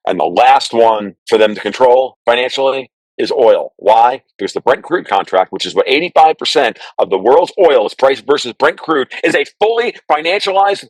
And the last one for them to control financially is oil. Why? Because the Brent crude contract, which is what 85% of the world's oil is priced versus Brent crude, is a fully financialized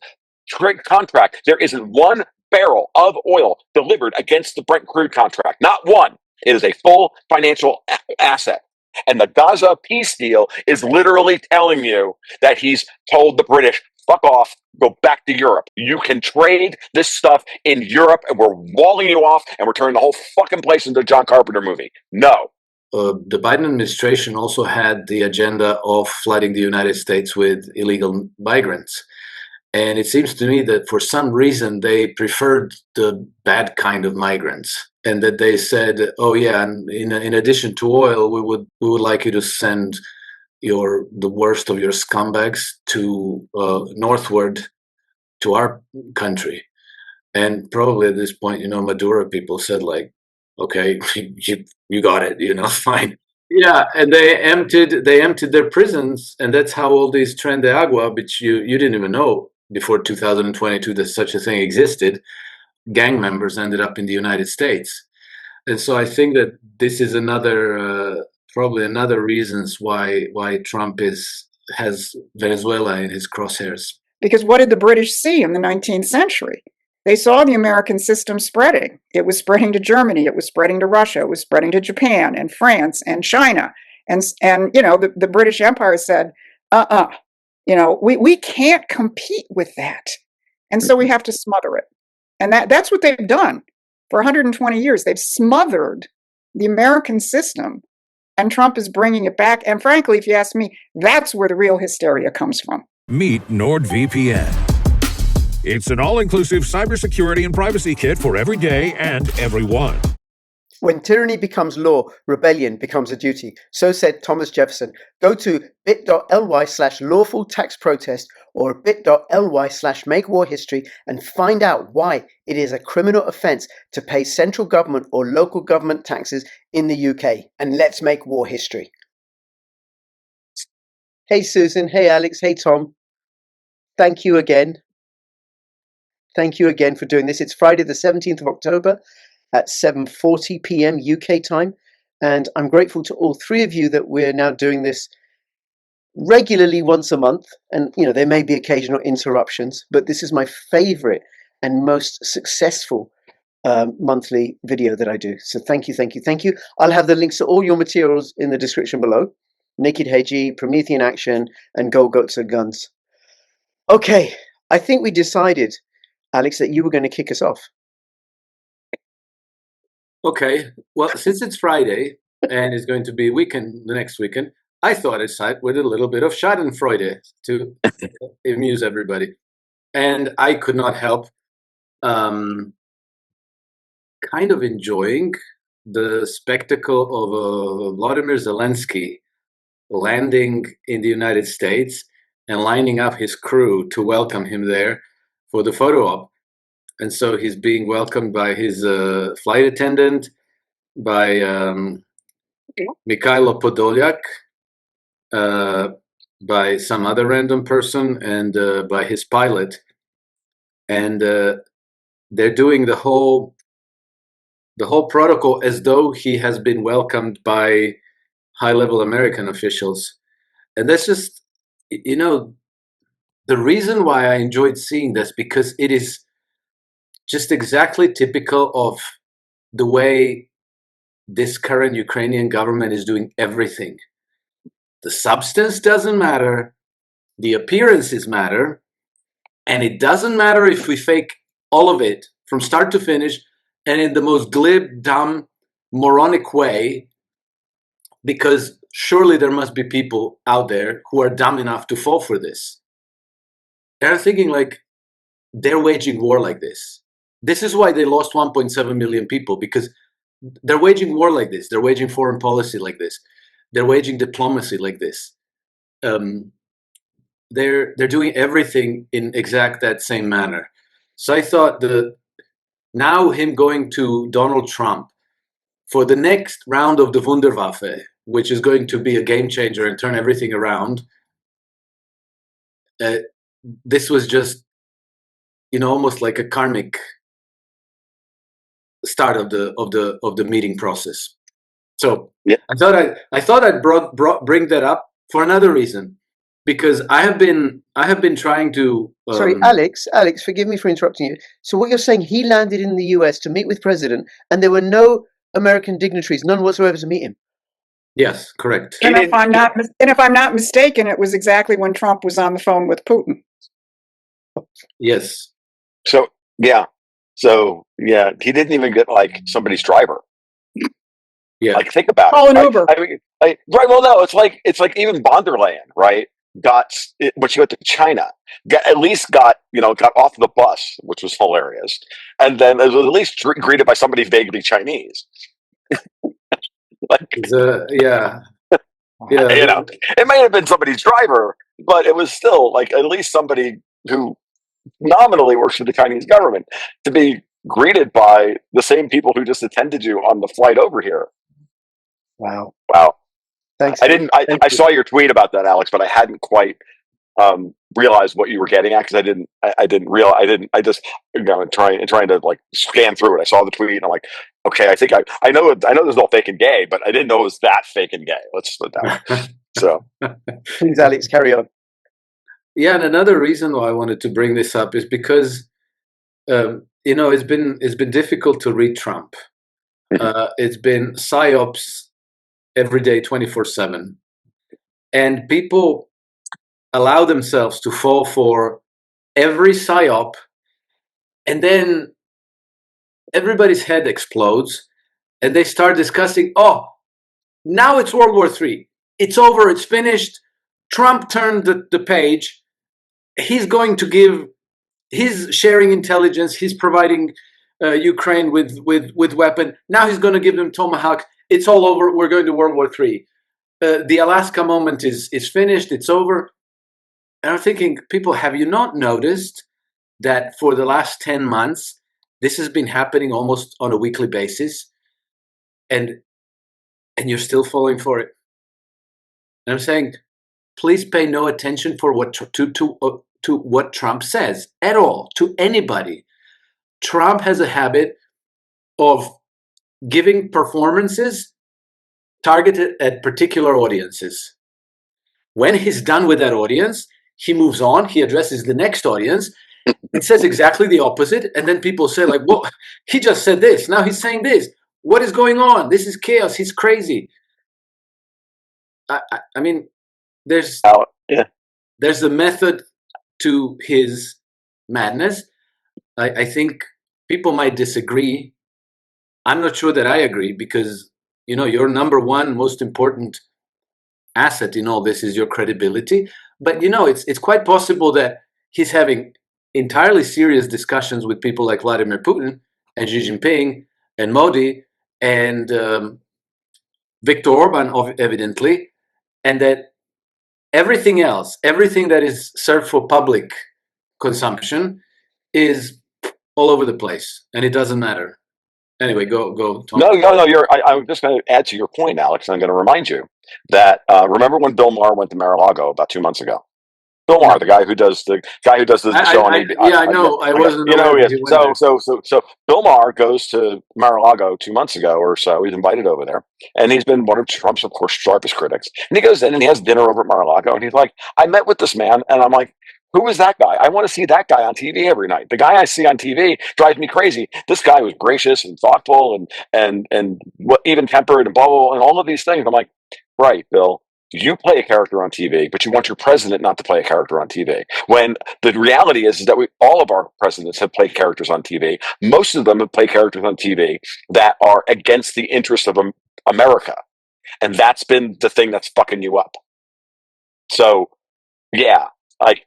contract. There isn't one barrel of oil delivered against the Brent crude contract. Not one. It is a full financial asset. And the Gaza peace deal is literally telling you that he's told the British, fuck off, go back to Europe. You can trade this stuff in Europe, and we're walling you off, and we're turning the whole fucking place into a John Carpenter movie. No. The Biden administration also had the agenda of flooding the United States with illegal migrants. And it seems to me that for some reason they preferred the bad kind of migrants, and that they said, "Oh yeah, and in addition to oil, we would like you to send the worst of your scumbags to northward to our country." And probably at this point, Maduro people said like, "Okay, you got it, fine." Yeah, and they emptied their prisons, and that's how all these Tren de Agua, which you didn't even know before 2022 that such a thing existed, gang members ended up in the United States. And so I think that this is probably another reasons why Trump has Venezuela in his crosshairs. Because what did the British see in the 19th century? They saw the American system spreading. It was spreading to Germany. It was spreading to Russia. It was spreading to Japan and France and China. And the British Empire said, we can't compete with that. And so we have to smother it. And that's what they've done for 120 years. They've smothered the American system, and Trump is bringing it back. And frankly, if you ask me, that's where the real hysteria comes from. Meet NordVPN. It's an all-inclusive cybersecurity and privacy kit for every day and everyone. When tyranny becomes law, rebellion becomes a duty. So said Thomas Jefferson. Go to bit.ly/lawful tax protest or bit.ly/make-war-history and find out why it is a criminal offence to pay central government or local government taxes in the UK. And let's make war history. Hey Susan, hey Alex, hey Tom. Thank you again. Thank you again for doing this. It's Friday the 17th of October at 7:40 p.m. UK time. And I'm grateful to all three of you that we're now doing this regularly once a month. And, there may be occasional interruptions, but this is my favorite and most successful monthly video that I do. So thank you, thank you, thank you. I'll have the links to all your materials in the description below. Naked Heiji, Promethean Action, and Go Goats and Guns. Okay, I think we decided, Alex, that you were going to kick us off. Okay, well, since it's Friday and it's going to be the next weekend, I thought I'd start with a little bit of Schadenfreude to amuse everybody. And I could not help kind of enjoying the spectacle of Vladimir Zelensky landing in the United States and lining up his crew to welcome him there for the photo op. And so he's being welcomed by his flight attendant, by Mikhailo Podolyak, by some other random person, and by his pilot. And they're doing the whole protocol as though he has been welcomed by high-level American officials. And that's just, the reason why I enjoyed seeing this, because it is just exactly typical of the way this current Ukrainian government is doing everything. The substance doesn't matter, the appearances matter, and it doesn't matter if we fake all of it from start to finish and in the most glib, dumb, moronic way, because surely there must be people out there who are dumb enough to fall for this. They're thinking like they're waging war like this. This is why they lost 1.7 million people, because they're waging war like this. They're waging foreign policy like this. They're waging diplomacy like this. They're doing everything in exact that same manner. So I thought now him going to Donald Trump for the next round of the Wunderwaffe, which is going to be a game changer and turn everything around, this was just, almost like a karmic start of the meeting process. So Yeah. I thought I'd bring that up for another reason, because I have been trying to. Sorry, Alex, forgive me for interrupting you. So what you're saying, he landed in the US to meet with president, and there were no American dignitaries, none whatsoever, to meet him. Yes, correct. And if I'm not mistaken, it was exactly when Trump was on the phone with Putin. Yes. So yeah, he didn't even get like somebody's driver. Yeah. Like, think about Call it. an Uber. I mean, right? Well, no, it's like even von der Leyen, right? When she went to China, got off the bus, which was hilarious, and then it was at least greeted by somebody vaguely Chinese. Like, yeah. It may have been somebody's driver, but it was still like at least somebody who nominally works for the Chinese government to be greeted by the same people who just attended you on the flight over here. Wow. Thanks. I saw your tweet about that, Alex, but I hadn't quite realized what you were getting at, because I just trying to like scan through it. I saw the tweet and I'm like, okay, I know there's no fake and gay, but I didn't know it was that fake and gay. Let's put it that way. So please, Alex, carry on. Yeah, and another reason why I wanted to bring this up is because it's been difficult to read Trump. It's been psyops every day, 24/7, and people allow themselves to fall for every psyop, and then everybody's head explodes, and they start discussing, oh, now it's World War III. It's over. It's finished. Trump turned the page. He's going to give. He's sharing intelligence. He's providing Ukraine with weapon. Now he's going to give them Tomahawk. It's all over. We're going to World War III. The Alaska moment is finished. It's over. And I'm thinking, people, have you not noticed that for the last 10 months, this has been happening almost on a weekly basis, and you're still falling for it? And I'm saying, please pay no attention for what to what Trump says at all, to anybody. Trump has a habit of giving performances targeted at particular audiences. When he's done with that audience, he moves on, he addresses the next audience, and says exactly the opposite. And then people say, like, well, he just said this, now he's saying this. What is going on? This is chaos. He's crazy. I mean, there's a method to his madness. I think people might disagree. I'm not sure that I agree, because your number one most important asset in all this is your credibility. But it's quite possible that he's having entirely serious discussions with people like Vladimir Putin and Xi Jinping and Modi and Viktor Orban, evidently, and that everything that is served for public consumption is all over the place, and it doesn't matter. Anyway, go, Tom. No. I'm just going to add to your point, Alex. And I'm going to remind you that remember when Bill Maher went to Mar-a-Lago about 2 months ago? Bill Maher, the guy who does the show on ABC. I know. I wasn't. So Bill Maher goes to Mar-a-Lago 2 months ago or so. He's invited over there, and he's been one of Trump's, of course, sharpest critics. And he goes in and he has dinner over at Mar-a-Lago, and he's like, "I met with this man," and I'm like, "Who is that guy? I want to see that guy on TV every night. The guy I see on TV drives me crazy. This guy was gracious and thoughtful and even tempered and blah blah blah, and all of these things." I'm like, "Right, Bill. You play a character on TV, but you want your president not to play a character on TV." When the reality is that all of our presidents have played characters on TV. Most of them have played characters on TV that are against the interests of America. And that's been the thing that's fucking you up. So, yeah, like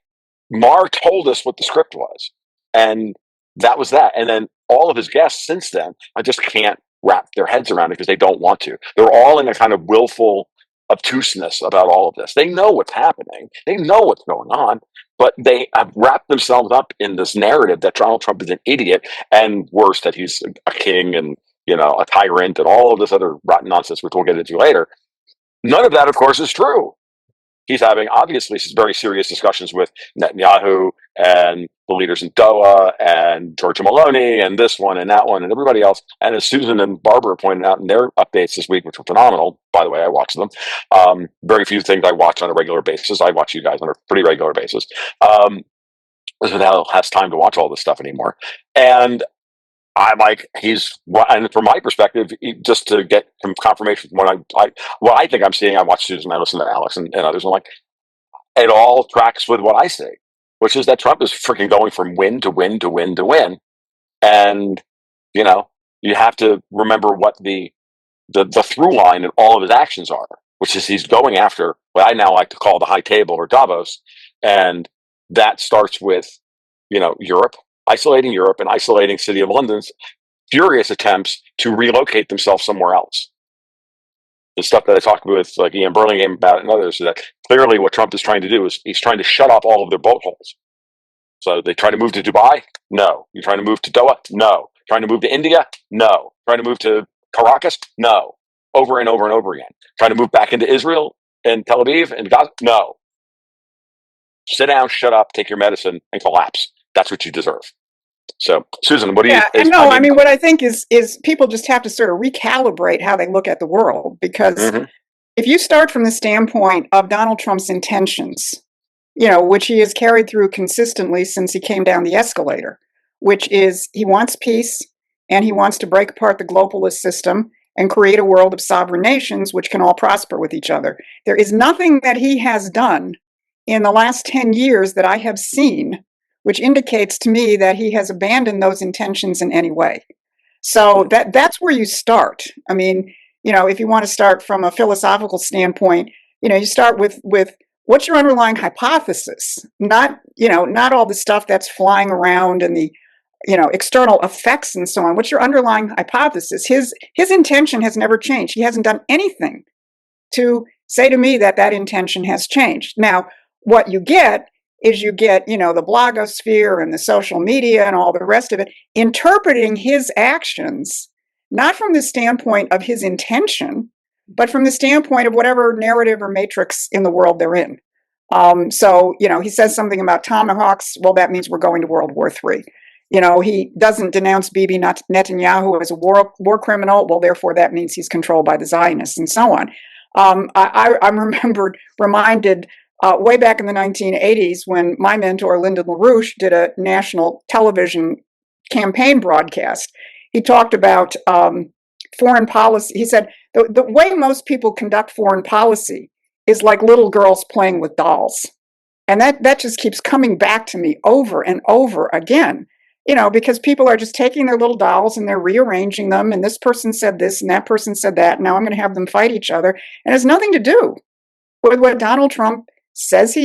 Maher told us what the script was. And that was that. And then all of his guests since then, I just can't wrap their heads around it because they don't want to. They're all in a kind of willful obtuseness about all of this. They know what's happening. They know what's going on, but they have wrapped themselves up in this narrative that Donald Trump is an idiot, and worse, that he's a king and a tyrant and all of this other rotten nonsense, which we'll get into later. None of that, of course, is true. he's having obviously some very serious discussions with Netanyahu and the leaders in Doha and Georgia Maloney and this one and that one and everybody else. And as Susan and Barbara pointed out in their updates this week, which were phenomenal, by the way, I watched them. Very few things I watch on a regular basis. I watch you guys on a pretty regular basis. Who the hell has time to watch all this stuff anymore? And I'm like, and from my perspective, just to get some confirmation from what I think I'm seeing, I watch Susan, I listen to Alex and others, and I'm like, it all tracks with what I see, which is that Trump is freaking going from win to win to win to win. And, you know, you have to remember what the through line in all of his actions are, which is he's going after what I now like to call the high table or Davos. And that starts with, Europe, isolating Europe and isolating City of London's furious attempts to relocate themselves somewhere else. The stuff that I talked with like Ian Burlingame about and others, is that clearly what Trump is trying to do is he's trying to shut off all of their boat holes. So they try to move to Dubai? No. You're trying to move to Doha? No. Trying to move to India? No. Trying to move to Caracas? No. Over and over and over again. Trying to move back into Israel and Tel Aviv and Gaza? No. Sit down, shut up, take your medicine, and collapse. That's what you deserve. So, Susan, what do you? I mean, what I think is people just have to sort of recalibrate how they look at the world, because if you start from the standpoint of Donald Trump's intentions, which he has carried through consistently since he came down the escalator, which is he wants peace and he wants to break apart the globalist system and create a world of sovereign nations which can all prosper with each other. There is nothing that he has done in the last 10 years that I have seen which indicates to me that he has abandoned those intentions in any way. So that's where you start. I mean, if you want to start from a philosophical standpoint, you start with what's your underlying hypothesis, not all the stuff that's flying around and the external effects and so on. What's your underlying hypothesis? His intention has never changed. He hasn't done anything to say to me that intention has changed. Now, what you get is the blogosphere and the social media and all the rest of it interpreting his actions, not from the standpoint of his intention, but from the standpoint of whatever narrative or matrix in the world they're in. So, he says something about tomahawks. Well, that means we're going to World War III. He doesn't denounce Bibi Netanyahu as a war criminal. Well, therefore, that means he's controlled by the Zionists and so on. I'm reminded way back in the 1980s when my mentor, Lyndon LaRouche, did a national television campaign broadcast. He talked about foreign policy. He said, the way most people conduct foreign policy is like little girls playing with dolls. And that just keeps coming back to me over and over again, because people are just taking their little dolls and they're rearranging them. And this person said this and that person said that. Now I'm going to have them fight each other. And it has nothing to do with what Donald Trump says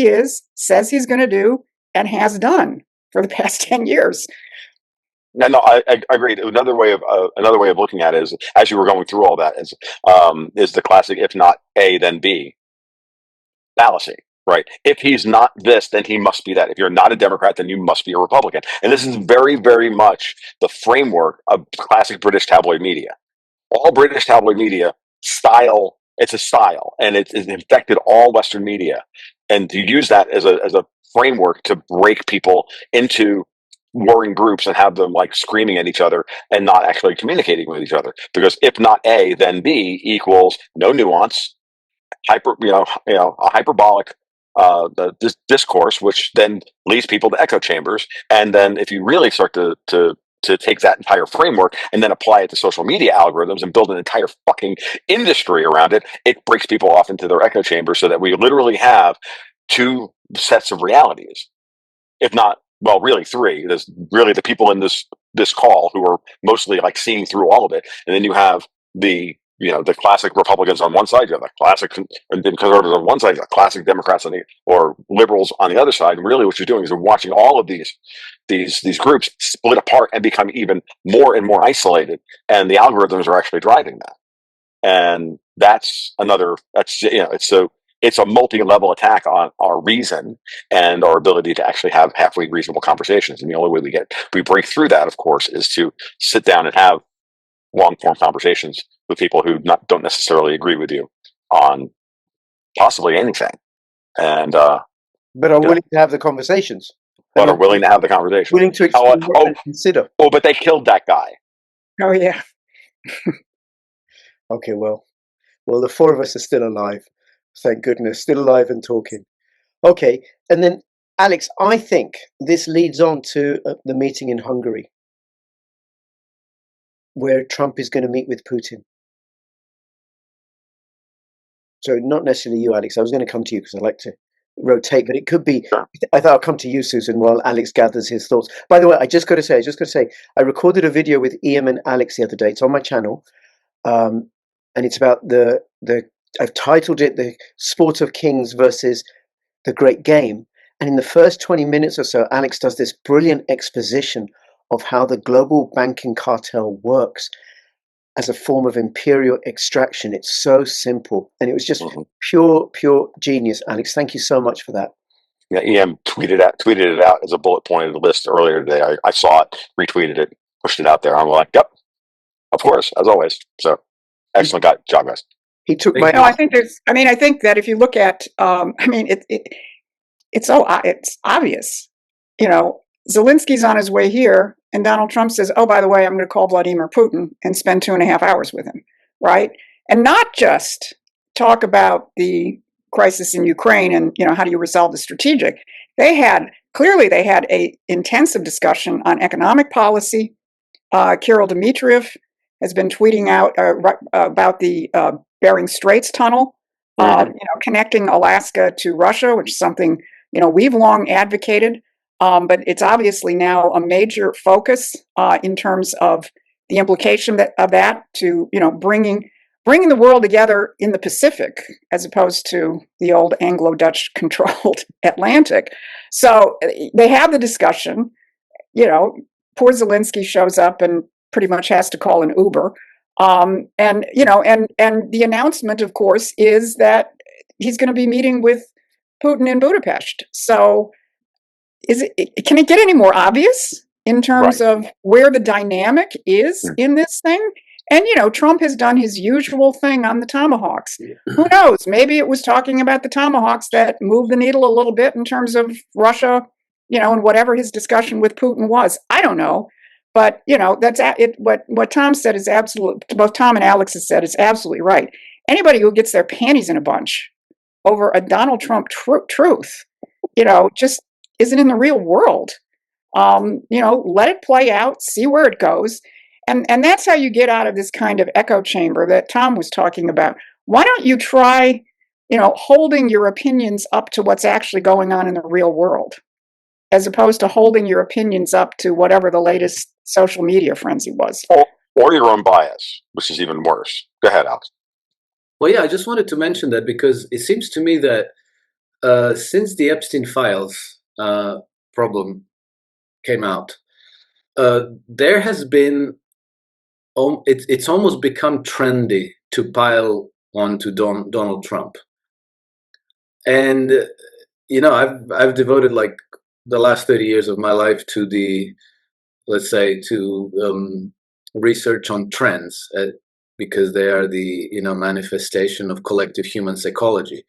says he's going to do, and has done for the past 10 years. No, I agree. Another way of looking at it is, as you were going through all that, is the classic "if not A, then B" fallacy, right? If he's not this, then he must be that. If you're not a Democrat, then you must be a Republican. And this is very, very much the framework of classic British tabloid media. All British tabloid media style. It's a style, and it's infected all Western media. And to use that as a framework to break people into warring groups and have them like screaming at each other and not actually communicating with each other. Because if not A, then B equals no nuance, a hyperbolic discourse, which then leads people to echo chambers. And then if you really start to take that entire framework and then apply it to social media algorithms and build an entire fucking industry around it, it breaks people off into their echo chambers so that we literally have two sets of realities, if not, well, really three. There's really the people in this call who are mostly like seeing through all of it. And then you have the classic Republicans on one side, you have the classic conservatives on one side, the classic Democrats or liberals on the other side. And really what you're doing is you're watching all of these groups split apart and become even more and more isolated. And the algorithms are actually driving that. And it's a multi-level attack on our reason and our ability to actually have halfway reasonable conversations. And the only way we break through that, of course, is to sit down and have long-form conversations with people who don't necessarily agree with you on possibly anything. and but are willing to have the conversations. but are willing to have the conversation. Willing to explore and consider. Oh, but they killed that guy. Oh, yeah. Okay, well, the four of us are still alive. Thank goodness, still alive and talking. Okay, and then, Alex, I think this leads on to the meeting in Hungary, where Trump is going to meet with Putin. So not necessarily you, Alex. I was going to come to you because I like to rotate, but it could be. I thought I'll come to you, Susan, while Alex gathers his thoughts. By the way, I just got to say, I recorded a video with Ian and Alex the other day. It's on my channel, and it's about the. I've titled it "The Sport of Kings versus the Great Game." And in the first 20 minutes or so, Alex does this brilliant exposition of how the global banking cartel works as a form of imperial extraction. It's so simple. And it was just pure genius, Alex. Thank you so much for that. Yeah, EM tweeted it out as a bullet point of the list earlier today. I saw it, retweeted it, pushed it out there. I'm like, yep, of course, as always. So excellent job, guys. He took my. No, I think that if you look at, it's obvious. You know, Zelensky's on his way here, and Donald Trump says, "Oh, by the way, I'm going to call Vladimir Putin and spend 2.5 hours with him," right? And not just talk about the crisis in Ukraine and how do you resolve the strategic. They had a intensive discussion on economic policy. Kirill Dmitriev has been tweeting out about the Bering Straits tunnel, connecting Alaska to Russia, which is something we've long advocated. But it's obviously now a major focus in terms of the implication of that to bringing the world together in the Pacific as opposed to the old Anglo-Dutch controlled Atlantic. So they have the discussion. Poor Zelensky shows up and pretty much has to call an Uber. And the announcement, of course, is that he's going to be meeting with Putin in Budapest. So can it get any more obvious in terms of where the dynamic is in this thing? And, Trump has done his usual thing on the tomahawks. Who knows? Maybe it was talking about the tomahawks that moved the needle a little bit in terms of Russia, and whatever his discussion with Putin was. I don't know. But, that's it. What Tom said is both Tom and Alex has said is absolutely right. Anybody who gets their panties in a bunch over a Donald Trump truth, just isn't in the real world. Let it play out, see where it goes. And that's how you get out of this kind of echo chamber that Tom was talking about. Why don't you try, holding your opinions up to what's actually going on in the real world, as opposed to holding your opinions up to whatever the latest social media frenzy was. Or your own bias, which is even worse. Go ahead, Alex. Well, yeah, I just wanted to mention that because it seems to me that since the Epstein files problem came out, there has been, it's almost become trendy to pile on to Donald Trump. And, I've devoted like the last 30 years of my life to research on trends, because they are the manifestation of collective human psychology,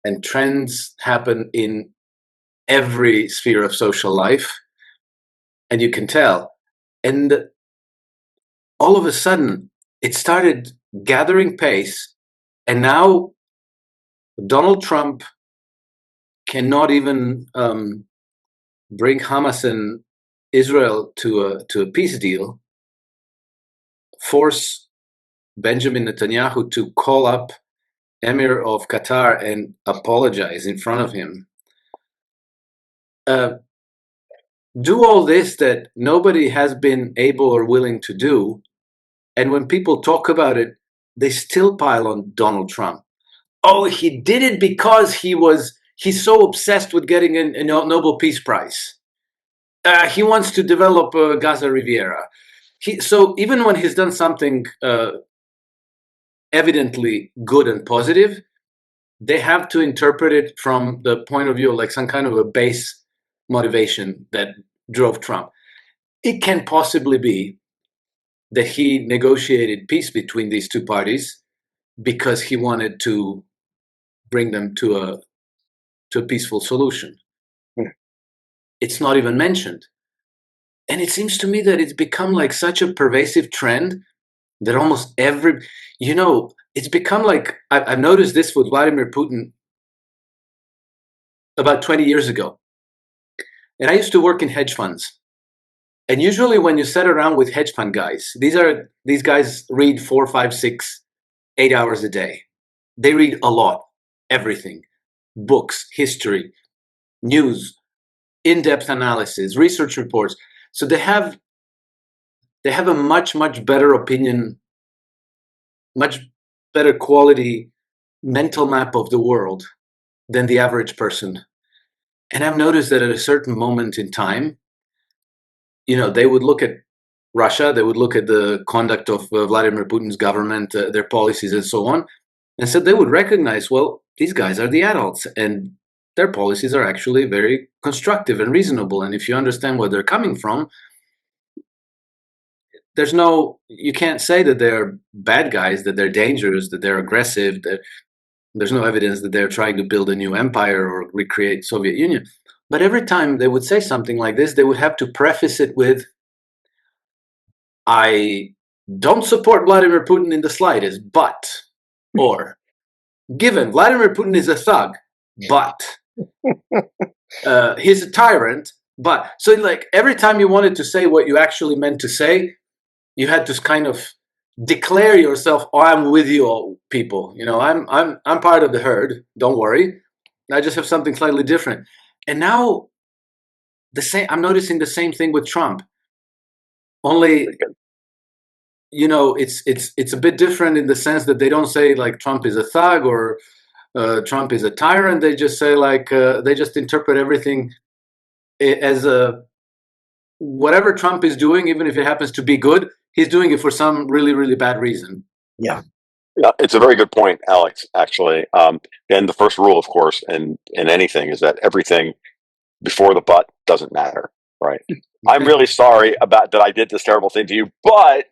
and trends happen in every sphere of social life, and you can tell. And all of a sudden, it started gathering pace, and now Donald Trump cannot even bring Hamas and Israel to a peace deal, force Benjamin Netanyahu to call up Emir of Qatar and apologize in front of him. Do all this that nobody has been able or willing to do, and when people talk about it, they still pile on Donald Trump. Oh, he did it because he's so obsessed with getting a Nobel Peace Prize. He wants to develop Gaza Riviera. So even when he's done something evidently good and positive, they have to interpret it from the point of view of like some kind of a base motivation that drove Trump. It can possibly be that he negotiated peace between these two parties because he wanted to bring them to to a peaceful solution. Hmm. It's not even mentioned. And it seems to me that it's become like such a pervasive trend that almost it's become like, I've noticed this with Vladimir Putin about 20 years ago. And I used to work in hedge funds. And usually when you sit around with hedge fund guys, these guys read 4, 5, 6, 8 hours a day. They read a lot, everything, books, history, news, in-depth analysis, research reports. So they have a much, much better opinion, much better quality mental map of the world than the average person. And I've noticed that at a certain moment in time, they would look at Russia, they would look at the conduct of Vladimir Putin's government, their policies and so on, and so they would recognize, well, these guys are the adults and their policies are actually very constructive and reasonable. And if you understand where they're coming from, you can't say that they're bad guys, that they're dangerous, that they're aggressive. There's no evidence that they're trying to build a new empire or recreate Soviet Union. But every time they would say something like this, they would have to preface it with, I don't support Vladimir Putin in the slightest, but, or, given Vladimir Putin is a thug, but, he's a tyrant, but. So like every time you wanted to say what you actually meant to say, you had to kind of declare yourself, oh, I'm with you all people. I'm part of the herd. Don't worry. I just have something slightly different. And now I'm noticing the same thing with Trump. Only, it's a bit different in the sense that they don't say like Trump is a thug or Trump is a tyrant. They just say like, they just interpret everything as whatever Trump is doing, even if it happens to be good, he's doing it for some really, really bad reason. Yeah, it's a very good point, Alex, actually. And the first rule, of course, in anything is that everything before the but doesn't matter, right? I'm really sorry about that I did this terrible thing to you, but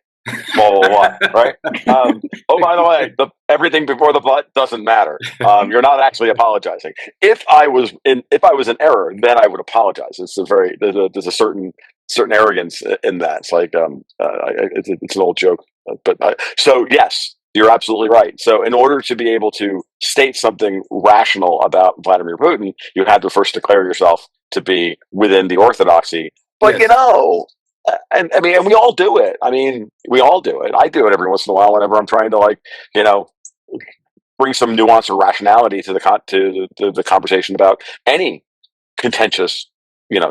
blah, blah, blah, right? Oh, by the way, everything before the but doesn't matter. You're not actually apologizing. If I was in error, then I would apologize. There's a certain arrogance in that. It's like it's an old joke, but so yes, you're absolutely right. So in order to be able to state something rational about Vladimir Putin, you had to first declare yourself to be within the orthodoxy. But Yes. and we all do it. We all do it. I do it every once in a while whenever I'm trying to bring some nuance or rationality to the conversation about any contentious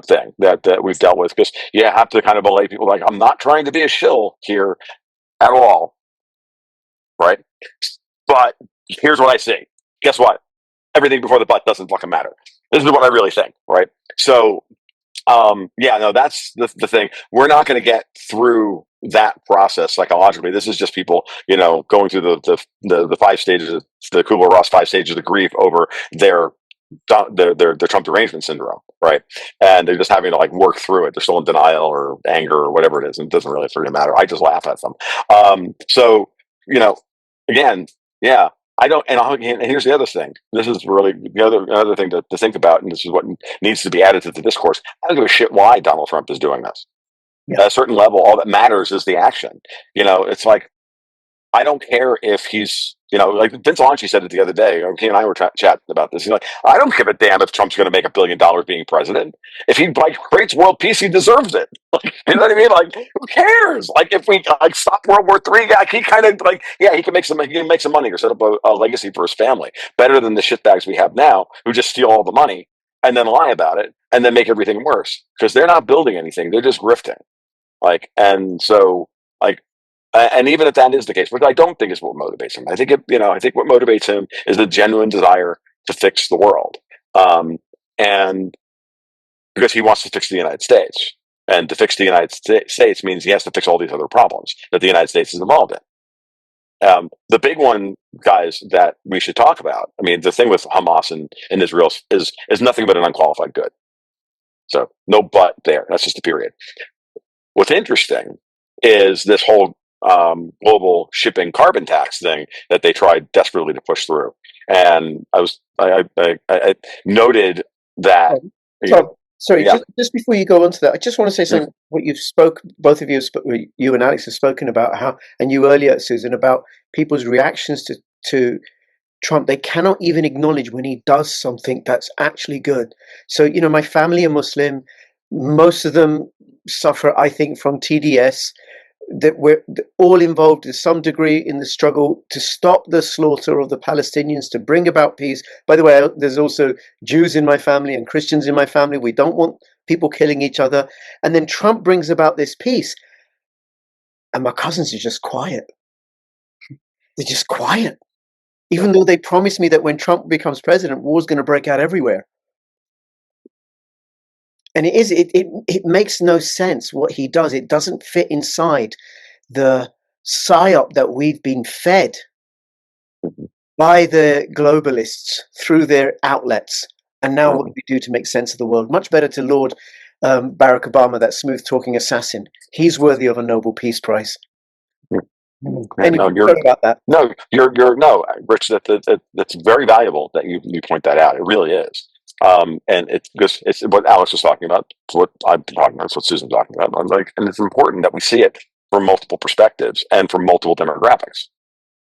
thing that we've dealt with, because you have to kind of allay people like, I'm not trying to be a shill here at all, right? But here's what I see. Guess what? Everything before the but doesn't fucking matter. This is what I really think, right? So that's the thing. We're not going to get through that process psychologically. This is just people, going through the 5 stages, the Kubler-Ross 5 stages of grief over their Trump derangement syndrome, right? And they're just having to work through it. They're still in denial or anger or whatever it is, and it doesn't really matter. I just laugh at them. So again, yeah. I don't, and here's the other thing. This is really the other thing to think about, and this is what needs to be added to the discourse. I don't give a shit why Donald Trump is doing this. Yeah. At a certain level, all that matters is the action. It's like, I don't care if he's, like Vince Lanci said it the other day. He and I were chatting about this. He's like, I don't give a damn if Trump's going to make $1 billion being president. If he creates world peace, he deserves it. You know what I mean? Who cares? If we stop World War III, he kind of he can make some money or set up a legacy for his family, better than the shitbags we have now who just steal all the money and then lie about it and then make everything worse, because they're not building anything; they're just grifting. And even if that is the case, which I don't think is what motivates him, I think what motivates him is the genuine desire to fix the world, and because he wants to fix the United States, and to fix the United States means he has to fix all these other problems that the United States is involved in. The big one, guys, that we should talk about. The thing with Hamas and Israel is nothing but an unqualified good. So no but there. That's just a period. What's interesting is this whole global shipping carbon tax thing that they tried desperately to push through. And I noted that. Tom, sorry, Yeah. just before you go on to that, I just want to say something. What both of you, you and Alex have spoken about how, and you earlier, Susan, about people's reactions to Trump. They cannot even acknowledge when he does something that's actually good. So, my family are Muslim. Most of them suffer, I think, from TDS. That we're all involved to some degree in the struggle to stop the slaughter of the Palestinians, to bring about peace. By the way, there's also Jews in my family and Christians in my family. We don't want people killing each other. And then Trump brings about this peace. And my cousins are just quiet. They're just quiet. Even though they promised me that when Trump becomes president, war's going to break out everywhere. And it makes no sense what he does. It doesn't fit inside the psyop that we've been fed by the globalists through their outlets. And now what do we do to make sense of the world? Much better to laud Barack Obama, that smooth-talking assassin. He's worthy of a Nobel Peace Prize. Anyway, sorry about that. No, Rich. That's very valuable that you point that out. It really is. And it's because it's what Alex was talking about. It's what I'm talking about. It's what Susan's talking about. I'm like, and it's important that we see it from multiple perspectives and from multiple demographics,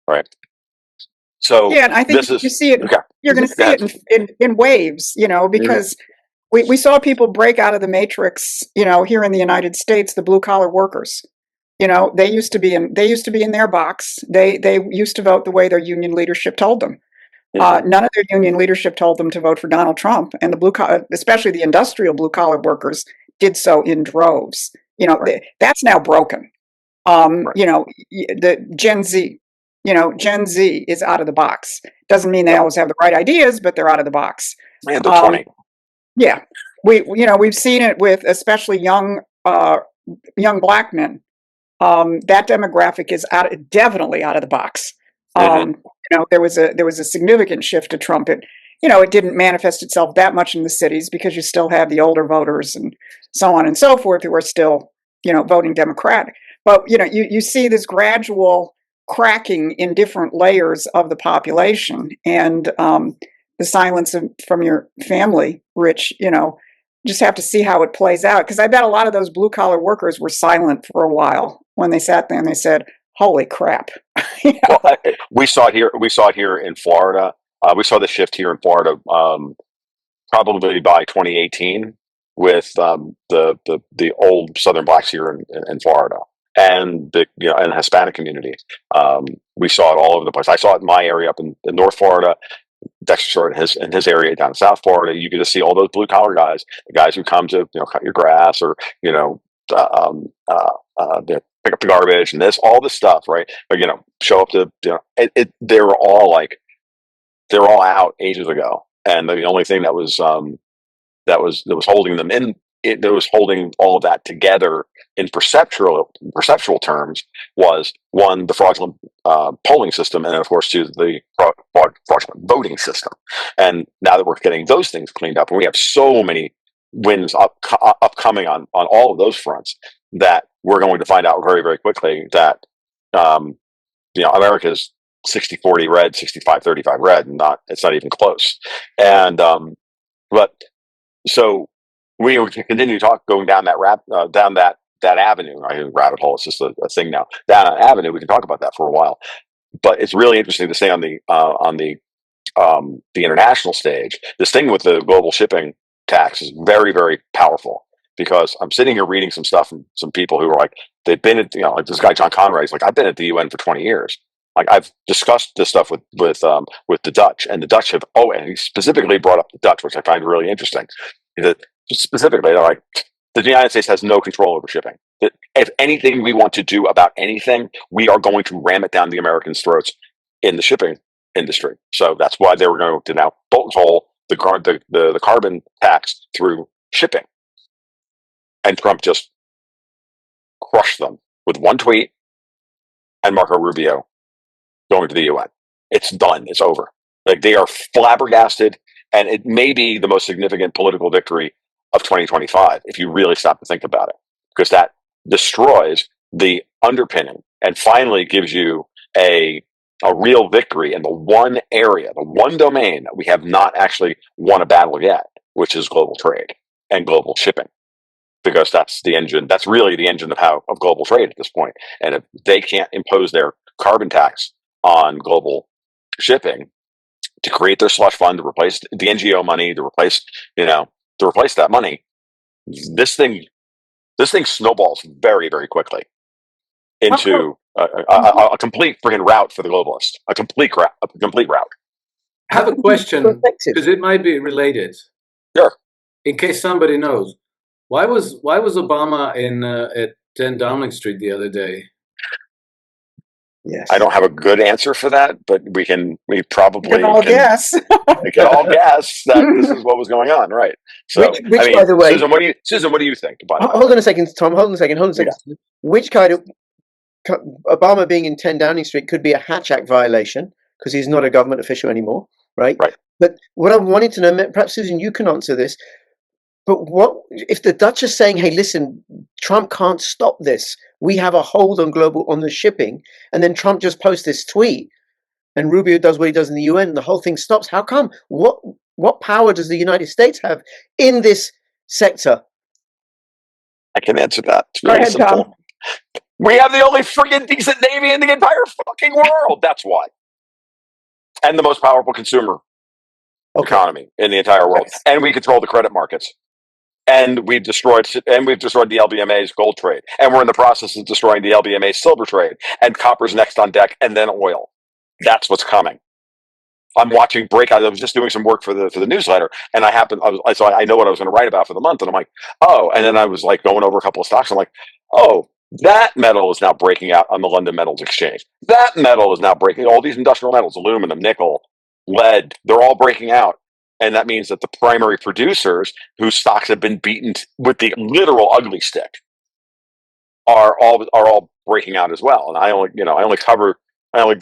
right? So yeah, and I think you see it. Okay. You're going to see it in waves, because we saw people break out of the matrix. Here in the United States, the blue collar workers. They used to be in their box. They used to vote the way their union leadership told them. None of their union leadership told them to vote for Donald Trump, and especially the industrial blue collar workers, did so in droves. That's now broken. The Gen Z, Gen Z is out of the box. Doesn't mean they always have the right ideas, but they're out of the box. And they're 20. Yeah, we've seen it with especially young black men. That demographic is definitely out of the box. There was a significant shift to Trump. It didn't manifest itself that much in the cities because you still have the older voters and so on and so forth who are still, voting Democratic. But, you see this gradual cracking in different layers of the population, and the silence from your family, Rich, just have to see how it plays out. Because I bet a lot of those blue collar workers were silent for a while when they sat there and they said, "Holy crap!" Well, we saw it here. We saw it here in Florida. We saw the shift here in Florida probably by 2018 with the old Southern blacks here in Florida and and the Hispanic community. We saw it all over the place. I saw it in my area up in North Florida. Dexter saw it in his area down in South Florida. You get to see all those blue collar guys, the guys who come to cut your grass or pick up the garbage and all this stuff, right? Or, show up to they were all out ages ago, and the only thing that was holding them in that was holding all of that together in perceptual terms was one, the fraudulent polling system, and of course two, the fraudulent voting system. And now that we're getting those things cleaned up, and we have so many wins upcoming on all of those fronts, that we're going to find out very, very quickly that America's 60-40 red, 65-35 red, and it's not even close. And but so we can continue to talk going down that down that avenue. I think rabbit hole is just a thing now. Down that avenue, we can talk about that for a while. But it's really interesting to say on the international stage, this thing with the global shipping tax is very, very powerful, because I'm sitting here reading some stuff from some people who are like, they've been at, like this guy John Conray's like, I've been at the UN for 20 years. Like, I've discussed this stuff with the Dutch, and the Dutch have, and he specifically brought up the Dutch, which I find really interesting. That specifically, they're like, the United States has no control over shipping. That if anything we want to do about anything, we are going to ram it down the Americans' throats in the shipping industry. So that's why they were going to now bolt hole the carbon tax through shipping. And Trump just crushed them with one tweet and Marco Rubio going to the UN. It's done. It's over. Like, they are flabbergasted, and it may be the most significant political victory of 2025 if you really stop to think about it, because that destroys the underpinning and finally gives you a real victory in the one area, the one domain that we have not actually won a battle yet, which is global trade and global shipping. Because that's the engine, that's really the engine of global trade at this point. And if they can't impose their carbon tax on global shipping to create their slush fund, to replace the NGO money, to replace that money, this thing snowballs very, very quickly into a complete freaking route for the globalists, a complete route. I have a question, because it might be related. Sure. In case somebody knows, why was Obama at 10 Downing Street the other day? Yes. I don't have a good answer for that, but we probably can all guess. We can all guess that this is what was going on, right? So, which by the way, Susan, what do you think? Hold on a second, Tom. Hold on a second. Yeah. Which kind of Obama being in 10 Downing Street could be a Hatch Act violation because he's not a government official anymore, right? Right. But what I'm wanting to know, perhaps Susan, you can answer this. But what if the Dutch are saying, "Hey, listen, Trump can't stop this. We have a hold on the shipping," and then Trump just posts this tweet, and Rubio does what he does in the UN, and the whole thing stops? How come? What power does the United States have in this sector? I can answer that. It's Go very ahead, simple. Tom. We have the only friggin' decent navy in the entire fucking world. That's why. And the most powerful consumer economy in the entire world. Yes. And we control the credit markets. And we've destroyed the LBMA's gold trade. And we're in the process of destroying the LBMA's silver trade. And copper's next on deck, and then oil. That's what's coming. I'm watching breakout. I was just doing some work for the newsletter, and so I know what I was going to write about for the month, and I'm like, oh, and then I was like going over a couple of stocks. I'm like, oh, that metal is now breaking out on the London Metals Exchange. That metal is now breaking. All these industrial metals, aluminum, nickel, lead, they're all breaking out. And that means that the primary producers whose stocks have been beaten with the literal ugly stick are all breaking out as well. And I only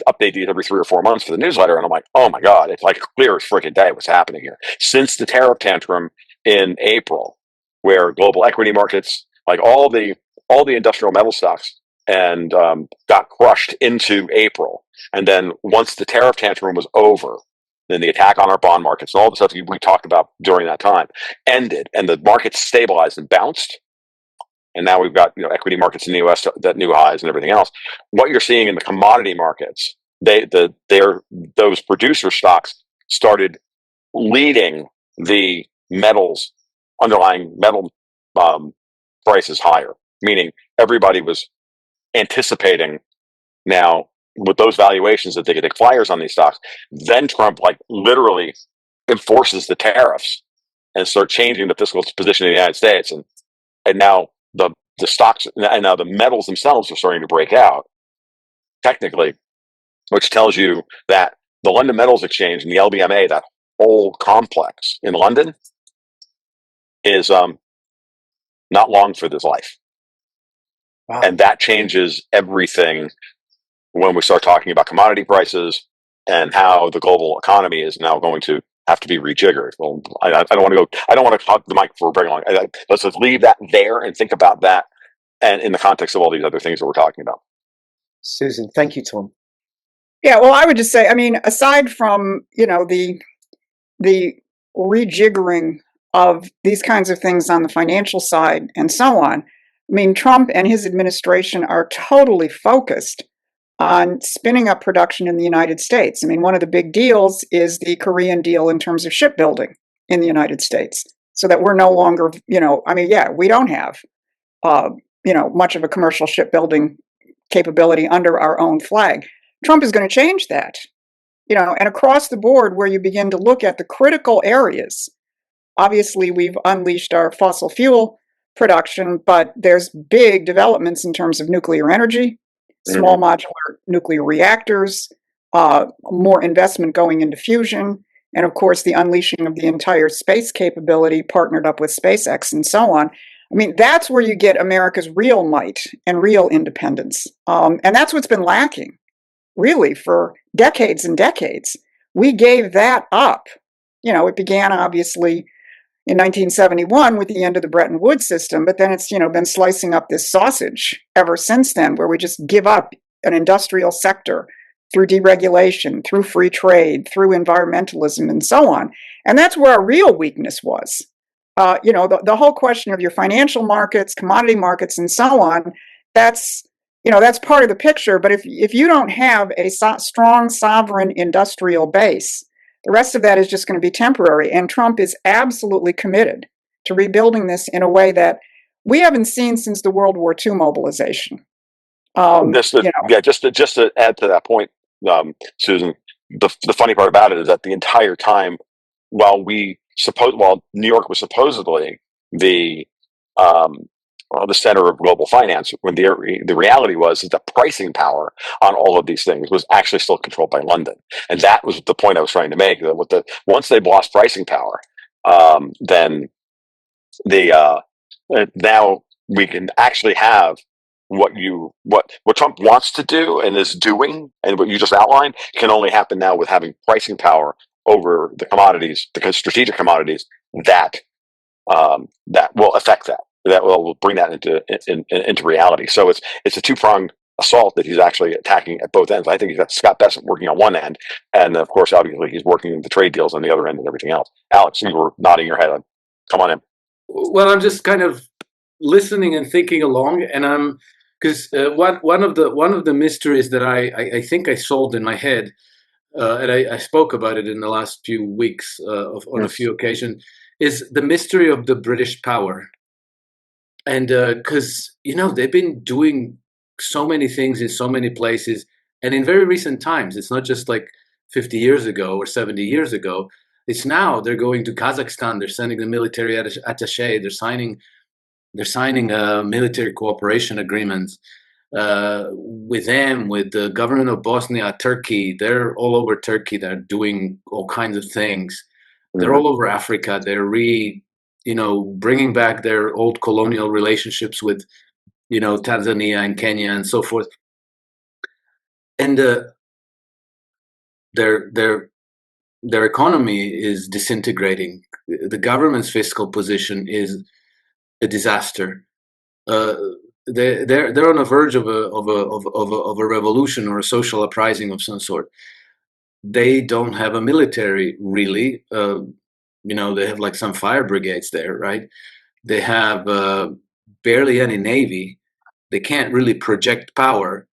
update these every 3 or 4 months for the newsletter, and I'm like, oh my God, it's like clear as freaking day what's happening here. Since the tariff tantrum in April, where global equity markets, like all the industrial metal stocks, and got crushed into April, and then once the tariff tantrum was over, then the attack on our bond markets and all the stuff we talked about during that time ended, and the markets stabilized and bounced. And now we've got equity markets in the U.S. that new highs and everything else. What you're seeing in the commodity markets, those producer stocks started leading the underlying metal prices higher. Meaning everybody was anticipating now with those valuations that they could take flyers on these stocks. Then Trump literally enforces the tariffs and start changing the fiscal position of the United States, and now the stocks and now the metals themselves are starting to break out technically, which tells you that the London Metals Exchange and the LBMA, that whole complex in London, is not long for this life. Wow. And that changes everything when we start talking about commodity prices and how the global economy is now going to have to be rejiggered. Well, I don't want to talk the mic for very long. Let's just leave that there and think about that, and in the context of all these other things that we're talking about. Susan, thank you, Tom. Yeah, well, I would just say, I mean, aside from the rejiggering of these kinds of things on the financial side and so on, I mean, Trump and his administration are totally focused on spinning up production in the United States. I mean, one of the big deals is the Korean deal in terms of shipbuilding in the United States, so that we're no longer, we don't have, much of a commercial shipbuilding capability under our own flag. Trump is going to change that, and across the board where you begin to look at the critical areas. Obviously, we've unleashed our fossil fuel production, but there's big developments in terms of nuclear energy, small modular nuclear reactors, more investment going into fusion, and of course the unleashing of the entire space capability partnered up with SpaceX and so on. I mean, that's where you get America's real might and real independence. And that's what's been lacking, really, for decades and decades. We gave that up. It began obviously in 1971 with the end of the Bretton Woods system, but then it's, been slicing up this sausage ever since then, where we just give up an industrial sector through deregulation, through free trade, through environmentalism, and so on. And that's where our real weakness was. The whole question of your financial markets, commodity markets, and so on, that's part of the picture. But if you don't have a strong sovereign industrial base, the rest of that is just going to be temporary. And Trump is absolutely committed to rebuilding this in a way that we haven't seen since the World War II mobilization. Just to add to that point, Susan, the funny part about it is that the entire time, while New York was supposedly the center of global finance, when the reality was that the pricing power on all of these things was actually still controlled by London, and that was the point I was trying to make. That once they lost pricing power, then now we can actually have what Trump wants to do and is doing, and what you just outlined can only happen now with having pricing power over the commodities, the strategic commodities that will affect that. That will bring that into reality. So it's a two-pronged assault that he's actually attacking at both ends. I think he's got Scott Bessent working on one end, and of course, obviously, he's working the trade deals on the other end and everything else. Alex, you were nodding your head. Come on in. Well, I'm just kind of listening and thinking along, and because one of the mysteries that I think I solved in my head, and I spoke about it in the last few weeks on a few occasions, is the mystery of the British power. And because they've been doing so many things in so many places, and in very recent times, it's not just like 50 years ago or 70 years ago. It's now they're going to Kazakhstan. They're sending the military attaché. They're signing military cooperation agreements with them, with the government of Bosnia, Turkey. They're all over Turkey. They're doing all kinds of things. They're all over Africa. They're bringing back their old colonial relationships with, Tanzania and Kenya and so forth. And their economy is disintegrating. The government's fiscal position is a disaster. They're on the verge of a revolution or a social uprising of some sort. They don't have a military, really. They have like some fire brigades there, right? They have barely any navy. They can't really project power.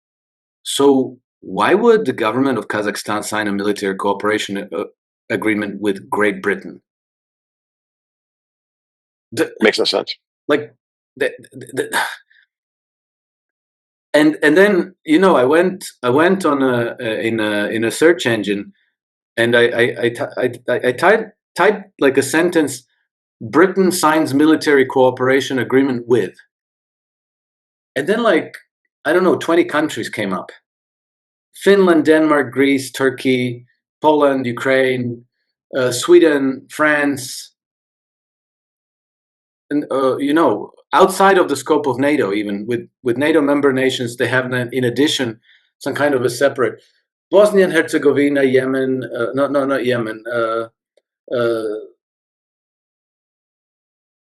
So why would the government of Kazakhstan sign a military cooperation agreement with Great Britain? Makes no sense. Like, and then I went on in a search engine, and I typed like a sentence: Britain signs military cooperation agreement with, and then 20 countries came up: Finland, Denmark, Greece, Turkey, Poland, Ukraine, Sweden, France. And outside of the scope of NATO, even with NATO member nations, they have in addition some kind of a separate Bosnia and Herzegovina, Yemen, not Yemen,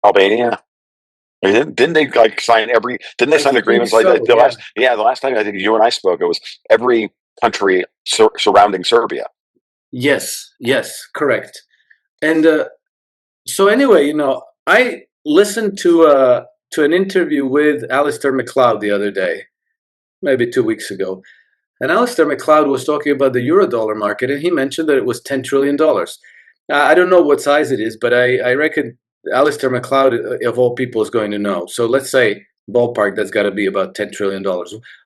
Albania. Didn't they sign every? Didn't they sign agreements like that? The last time I think you and I spoke, it was every country surrounding Serbia. Yes, correct. And so anyway, I listened to an interview with Alistair MacLeod the other day, maybe 2 weeks ago. And Alistair MacLeod was talking about the Eurodollar market, and he mentioned that it was $10 trillion. I don't know what size it is, but I reckon Alistair MacLeod, of all people, is going to know. So let's say, ballpark, that's got to be about $10 trillion.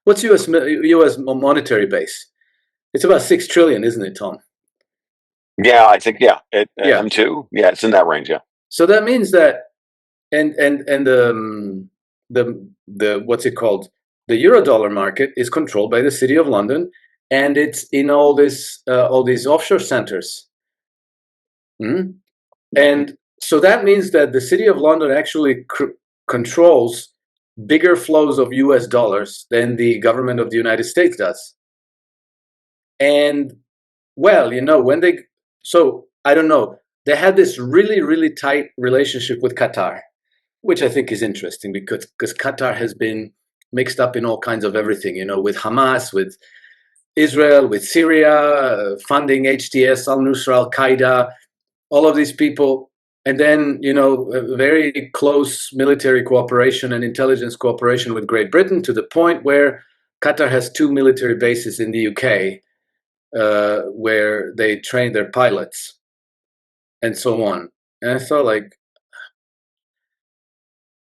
What's U.S. monetary base? It's about $6 trillion, isn't it, Tom? Yeah, I think, M2. Yeah, it's in that range, yeah. So that means that, and the what's it called? The Eurodollar market is controlled by the City of London, and it's in all these offshore centers. And so that means that the City of London actually controls bigger flows of US dollars than the government of the United States does. And well, I don't know, they had this really, really tight relationship with Qatar, which I think is interesting because Qatar has been mixed up in all kinds of everything, with Hamas, with Israel, with Syria, funding HTS, al-Nusra, al-Qaeda, all of these people. And then, a very close military cooperation and intelligence cooperation with Great Britain, to the point where Qatar has 2 military bases in the UK where they train their pilots and so on. And I thought, like,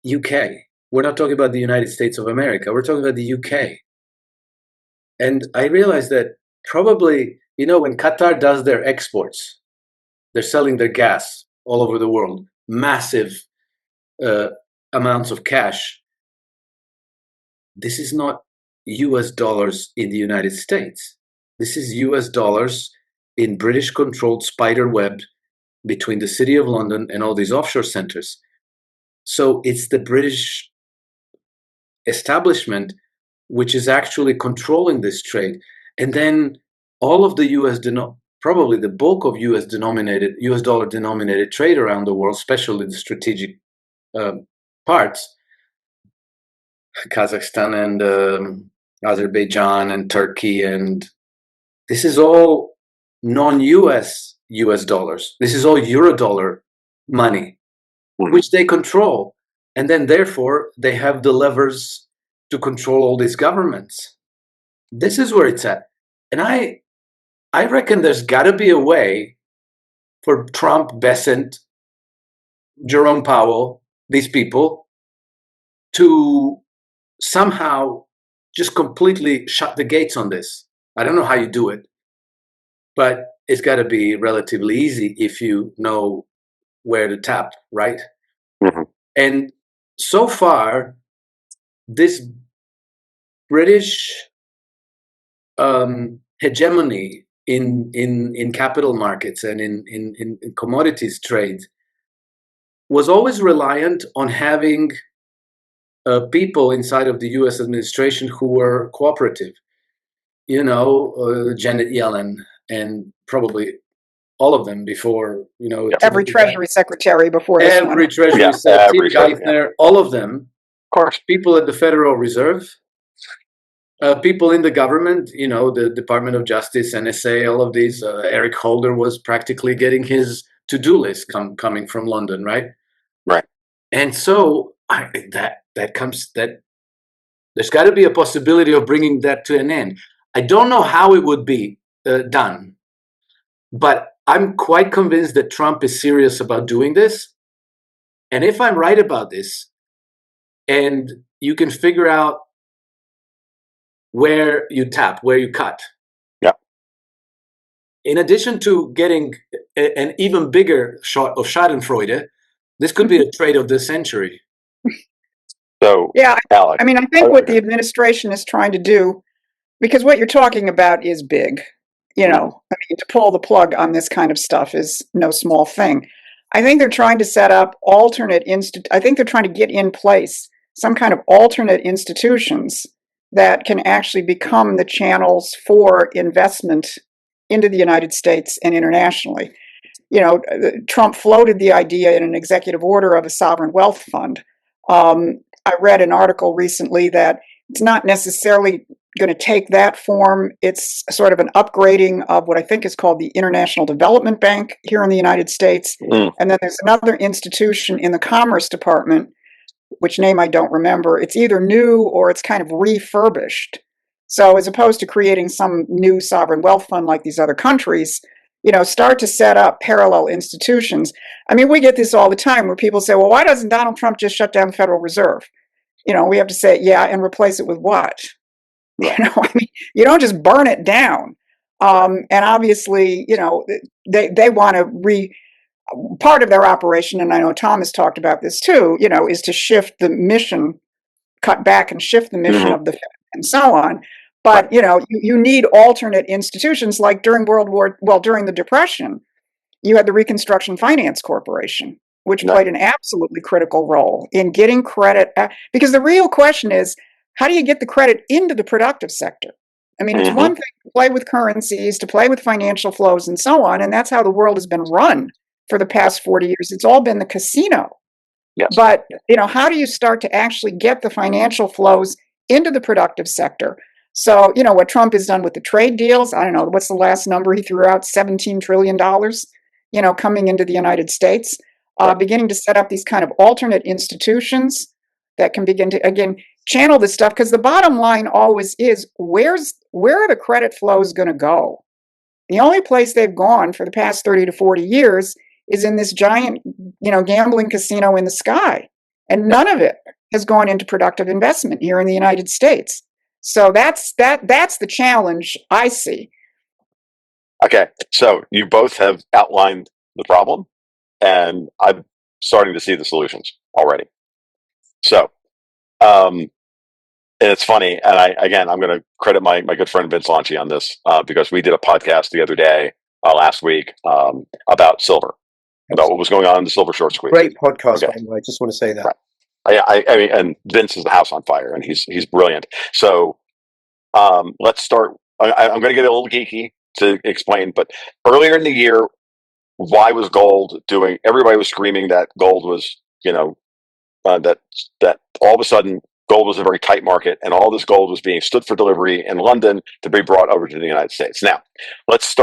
UK, we're not talking about the United States of America, we're talking about the UK. And I realized that probably, when Qatar does their exports, they're selling their gas all over the world, massive amounts of cash. This is not US dollars in the United States. This is US dollars in British-controlled spider web between the City of London and all these offshore centers. So it's the British establishment which is actually controlling this trade. And then all of the probably the bulk of US dollar denominated trade around the world, especially the strategic parts, Kazakhstan and Azerbaijan and Turkey, and this is all non-US US dollars. This is all Eurodollar money, which they control. And then therefore they have the levers to control all these governments. This is where it's at. And I reckon there's got to be a way for Trump, Bessent, Jerome Powell, these people, to somehow just completely shut the gates on this. I don't know how you do it, but it's got to be relatively easy if you know where to tap, right? Mm-hmm. And so far, this British hegemony in capital markets and in commodities trade was always reliant on having people inside of the US administration who were cooperative. Janet Yellen, and probably all of them before, every Treasury Secretary before this one. Every Treasury Secretary, Tim Geithner, all of them. Of course. People at the Federal Reserve, people in the government, the Department of Justice, NSA, all of these. Eric Holder was practically getting his to-do list coming from London, right? Right. And so there's got to be a possibility of bringing that to an end. I don't know how it would be done, but I'm quite convinced that Trump is serious about doing this. And if I'm right about this, and you can figure out where you tap, where you cut. Yeah. In addition to getting an even bigger shot of Schadenfreude, this could be a trade of the century. So, yeah, Alex, I mean, I think what the administration is trying to do, because what you're talking about is big, I mean, to pull the plug on this kind of stuff is no small thing. I think they're trying to set up I think they're trying to get in place some kind of alternate institutions that can actually become the channels for investment into the United States and internationally. Trump floated the idea in an executive order of a sovereign wealth fund. I read an article recently that it's not necessarily going to take that form. It's sort of an upgrading of what I think is called the International Development Bank here in the United States. And then there's another institution in the Commerce Department, which name I don't remember. It's either new or it's kind of refurbished. So as opposed to creating some new sovereign wealth fund like these other countries, start to set up parallel institutions. I mean, we get this all the time where people say, well, why doesn't Donald Trump just shut down the Federal Reserve? We have to say, yeah, and replace it with what? I mean, you don't just burn it down. And obviously, they want to part of their operation, and I know Thomas talked about this too, is to shift the mission, cut back and shift the mission of the Fed and so on. But, you need alternate institutions like during the Depression, you had the Reconstruction Finance Corporation, which played an absolutely critical role in getting credit. Because the real question is, how do you get the credit into the productive sector? I mean, it's one thing to play with currencies, to play with financial flows and so on, and that's how the world has been run for the past 40 years. It's all been the casino. Yes. But, how do you start to actually get the financial flows into the productive sector. So, what Trump has done with the trade deals, I don't know, what's the last number he threw out? $17 trillion, coming into the United States, beginning to set up these kind of alternate institutions that can begin to, again, channel this stuff. Because the bottom line always is, where are the credit flows going to go? The only place they've gone for the past 30 to 40 years is in this giant, gambling casino in the sky. And none of it has gone into productive investment here in the United States. So that's the challenge I see. Okay, so you both have outlined the problem, and I'm starting to see the solutions already. So, and it's funny, and I'm going to credit my good friend Vince Lanci on this because we did a podcast the other day, last week, about silver, about what was going on in the silver short squeeze. Great podcast, by the way. I just want to say that. Right. I mean, and Vince is the house on fire, and he's brilliant. So let's start. I'm going to get a little geeky to explain, but earlier in the year, why was gold doing? Everybody was screaming that gold was, that all of a sudden gold was a very tight market, and all this gold was being stood for delivery in London to be brought over to the United States. Now, let's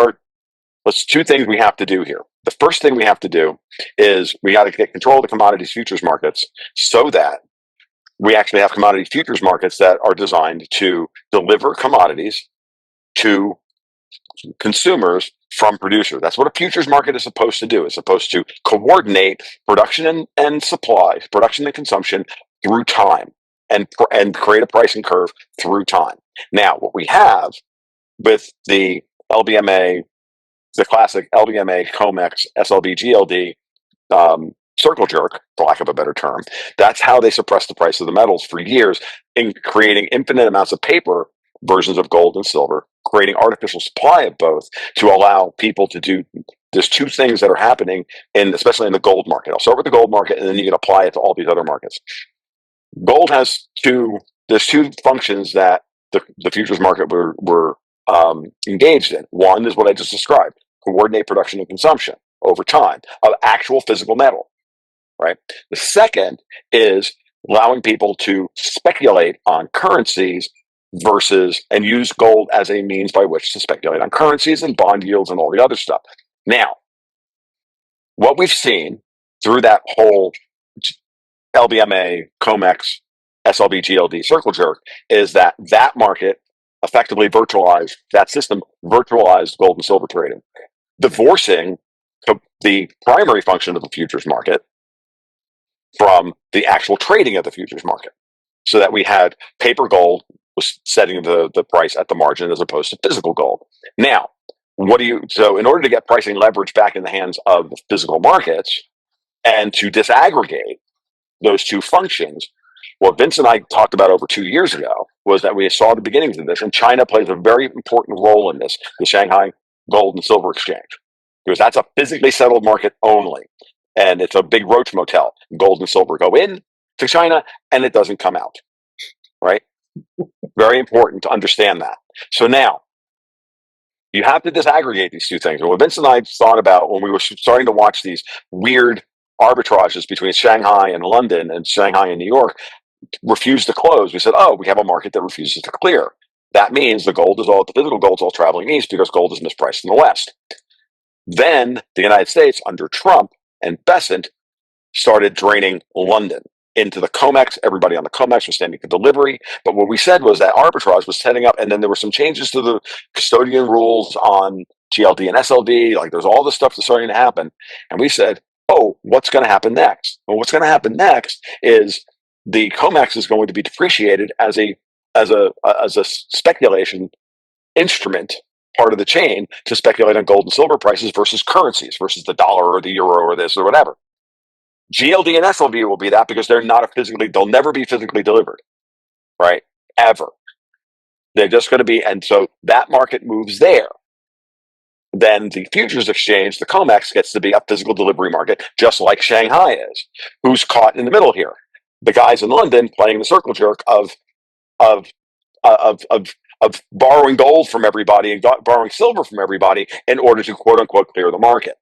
two things we have to do here. The first thing we have to do is we got to get control of the commodities futures markets so that we actually have commodity futures markets that are designed to deliver commodities to consumers from producers. That's what a futures market is supposed to do. It's supposed to coordinate production and supply, production and consumption through time, and create a pricing curve through time. Now, what we have with the LBMA, the classic LBMA, COMEX, SLB, GLD, circle jerk, for lack of a better term, that's how they suppress the price of the metals for years in creating infinite amounts of paper versions of gold and silver, creating artificial supply of both to allow people to do. There's two things that are happening, especially in the gold market. I'll start with the gold market, and then you can apply it to all these other markets. Gold has there's two functions that the futures market were engaged in. One is what I just described: coordinate production and consumption over time of actual physical metal. Right. The second is allowing people to speculate on currencies and use gold as a means by which to speculate on currencies and bond yields and all the other stuff. Now, what we've seen through that whole LBMA, COMEX, SLB, GLD circle jerk is that market effectively virtualized, that system virtualized gold and silver trading, divorcing the primary function of the futures market from the actual trading of the futures market, so that we had paper gold was setting the price at the margin as opposed to physical gold. Now, so in order to get pricing leverage back in the hands of the physical markets and to disaggregate those two functions, what Vince and I talked about over 2 years ago was that we saw the beginnings of this, and China plays a very important role in this, the Shanghai Gold and Silver Exchange, because that's a physically settled market only. And it's a big roach motel. Gold and silver go in to China, and it doesn't come out, right? Very important to understand that. So now, you have to disaggregate these two things. And what Vince and I thought about when we were starting to watch these weird arbitrages between Shanghai and London and Shanghai and New York refused to close, we said, oh, we have a market that refuses to clear. That means the physical gold's all traveling east because gold is mispriced in the West. Then the United States, under Trump and Besant, started draining London into the COMEX. Everybody on the COMEX was standing for delivery. But what we said was that arbitrage was setting up, and then there were some changes to the custodian rules on GLD and SLD. Like there's all this stuff that's starting to happen. And we said, oh, what's going to happen next? Well, what's going to happen next is the COMEX is going to be depreciated as a speculation instrument, part of the chain, to speculate on gold and silver prices versus currencies, versus the dollar or the euro or this or whatever. GLD and SLV will be that because they'll never be physically delivered, right? Ever. They're just going to be, and so that market moves there. Then the futures exchange, the COMEX, gets to be a physical delivery market, just like Shanghai is. Who's caught in the middle here? The guys in London playing the circle jerk of borrowing gold from everybody and borrowing silver from everybody in order to quote unquote clear the market.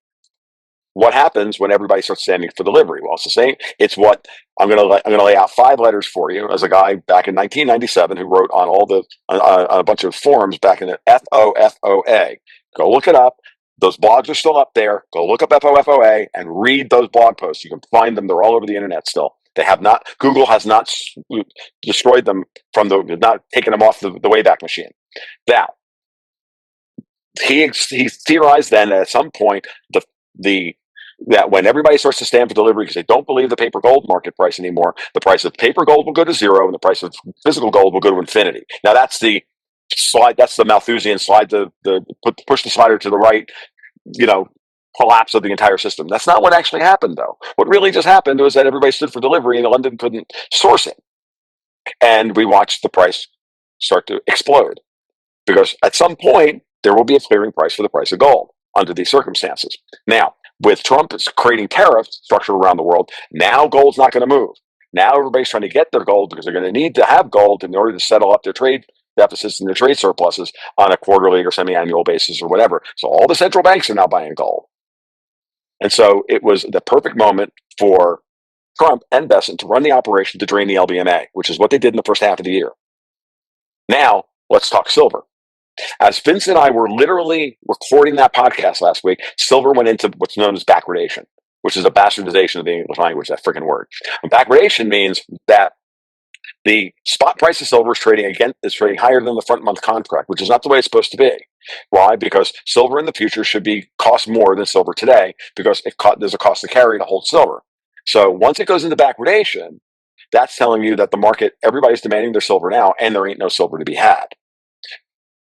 what happens when everybody starts standing for delivery? Well, it's the same. It's what I'm going to lay out 5 letters for you as a guy back in 1997 who wrote on all the on a bunch of forums back in the FOFOA. Go look it up. Those blogs are still up there. Go look up FOFOA and read those blog posts. You can find them. They're all over the internet still. They have not. Google has not destroyed them not taken them off the Wayback Machine. Now, he theorized then that at some point that when everybody starts to stand for delivery because they don't believe the paper gold market price anymore, the price of paper gold will go to zero and the price of physical gold will go to infinity. Now that's the slide. That's the Malthusian slide. Push the slider to the right. Collapse of the entire system. That's not what actually happened, though. What really just happened was that everybody stood for delivery and London couldn't source it, and we watched the price start to explode because at some point there will be a clearing price for the price of gold under these circumstances. Now, with Trump creating tariffs structured around the world, now gold's not going to move. Now everybody's trying to get their gold because they're going to need to have gold in order to settle up their trade deficits and their trade surpluses on a quarterly or semi-annual basis or whatever. So all the central banks are now buying gold. And so it was the perfect moment for Trump and Bessent to run the operation to drain the LBMA, which is what they did in the first half of the year. Now, let's talk silver. As Vince and I were literally recording that podcast last week, silver went into what's known as backwardation, which is a bastardization of the English language, that freaking word. And backwardation means that the spot price of silver is trading higher than the front month contract, which is not the way it's supposed to be. Why? Because silver in the future should cost more than silver today because there's a cost to carry to hold silver. So once it goes into backwardation, that's telling you that the market, everybody's demanding their silver now, and there ain't no silver to be had.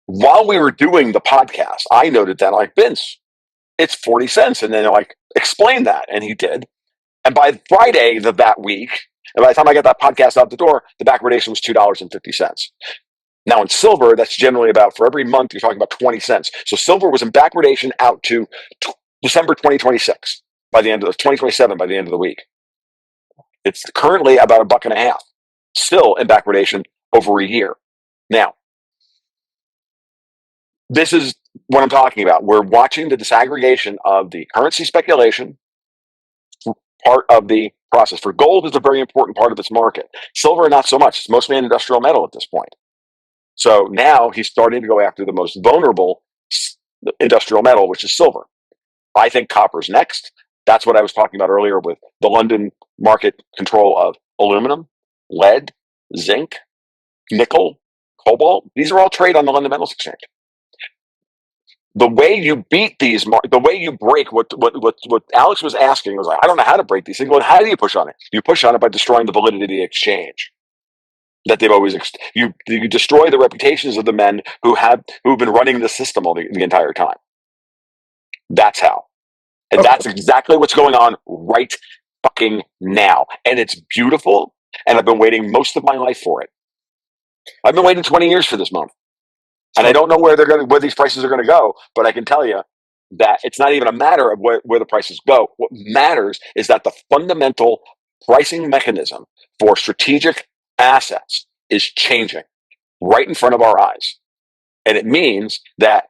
While we were doing the podcast, I noted that, like, Vince, it's 40 cents. And then explain that. And he did. And by Friday of that week, and by the time I got that podcast out the door, the backwardation was $2.50. Now in silver, that's generally about, for every month, you're talking about 20 cents. So silver was in backwardation out to December 2026, by the end of 2027, by the end of the week. It's currently about $1.50, still in backwardation over a year. Now, this is what I'm talking about. We're watching the disaggregation of the currency speculation part of the process. For gold is a very important part of its market. Silver, not so much. It's mostly an industrial metal at this point. So now he's starting to go after the most vulnerable industrial metal, which is silver. I think copper's next. That's what I was talking about earlier with the London market control of aluminum, lead, zinc, nickel, cobalt. These are all trade on the London Metals Exchange. The way you beat these, the way you break what Alex was asking was like, I don't know how to break these things. Well, how do you push on it? You push on it by destroying the validity of the exchange. That they've always you destroy the reputations of the men who've been running the system the entire time. That's how, and that's exactly what's going on right fucking now, and it's beautiful. And I've been waiting most of my life for it. I've been waiting 20 years for this moment. And I don't know where these prices are going to go, but I can tell you that it's not even a matter of where the prices go. What matters is that the fundamental pricing mechanism for strategic assets is changing right in front of our eyes. And it means that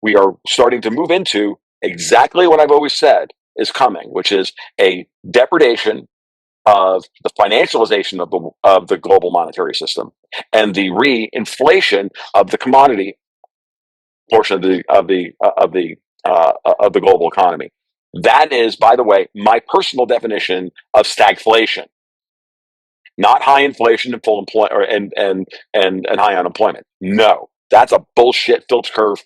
we are starting to move into exactly what I've always said is coming, which is a depredation of the financialization of the global monetary system and the reinflation of the commodity portion of the global economy. That is, by the way, my personal definition of stagflation, not high inflation and full employment and high unemployment. No, that's a bullshit filter curve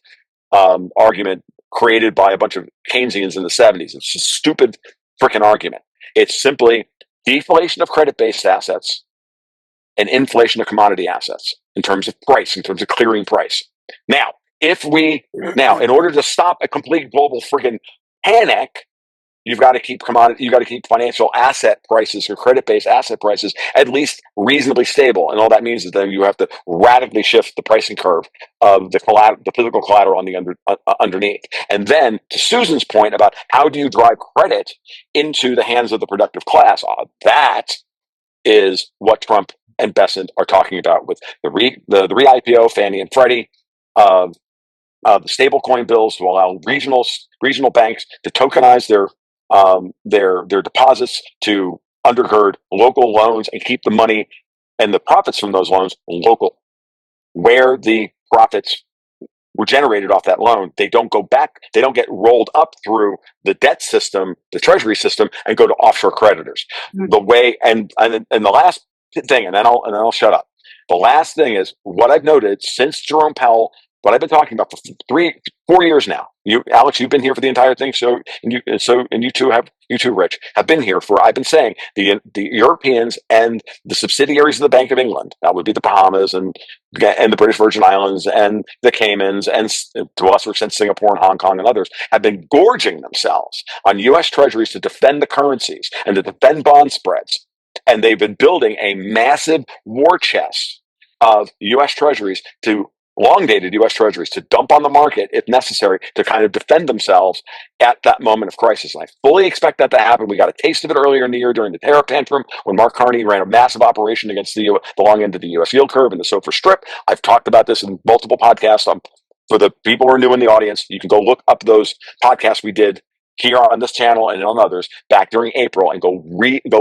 argument created by a bunch of Keynesians in the 70s. It's a stupid freaking argument. It's simply deflation of credit-based assets and inflation of commodity assets in terms of price, in terms of clearing price. Now, in order to stop a complete global freaking panic, you've got to keep financial asset prices or credit-based asset prices at least reasonably stable. And all that means is that you have to radically shift the pricing curve of the physical collateral on the underneath. And then, to Susan's point about how do you drive credit into the hands of the productive class, that is what Trump and Bessent are talking about with the re-IPO, Fannie and Freddie, the stablecoin bills to allow regional banks to tokenize their deposits to undergird local loans and keep the money and the profits from those loans local, where the profits were generated off that loan. They don't go back. They don't get rolled up through the debt system, the treasury system, and go to offshore creditors. Mm. The way and the last thing, and then I'll shut up. The last thing is what I've noted since Jerome Powell, what I've been talking about for 4 years now. You, Alex, you've been here for the entire thing. So you too, Rich, have been here for. I've been saying the Europeans and the subsidiaries of the Bank of England, that would be the Bahamas and the British Virgin Islands and the Caymans and to a lesser extent Singapore and Hong Kong and others, have been gorging themselves on U.S. treasuries to defend the currencies and to defend bond spreads. And they've been building a massive war chest of U.S. treasuries long-dated U.S. treasuries to dump on the market if necessary to kind of defend themselves at that moment of crisis. And I fully expect that to happen. We got a taste of it earlier in the year during the tariff tantrum when Mark Carney ran a massive operation against the long end of the U.S. yield curve and the SOFR strip. I've talked about this in multiple podcasts. For the people who are new in the audience, you can go look up those podcasts we did here on this channel and on others back during April and go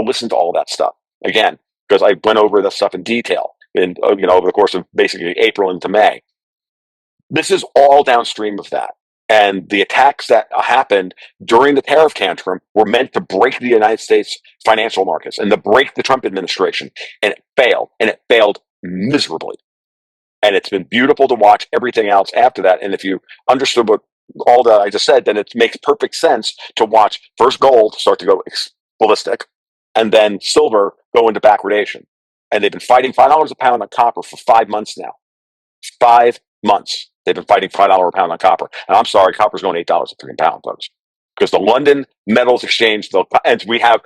listen to all of that stuff again, because I went over this stuff in detail over the course of basically April into May. This is all downstream of that. And the attacks that happened during the tariff tantrum were meant to break the United States financial markets and to break the Trump administration. And it failed. And it failed miserably. And it's been beautiful to watch everything else after that. And if you understood what all that I just said, then it makes perfect sense to watch first gold start to go ballistic and then silver go into backwardation. And they've been fighting $5 a pound on copper for 5 months now. 5 months. They've been fighting $5 a pound on copper. And I'm sorry, copper's going $8 a freaking pound, folks. Because the London Metals Exchange, and we have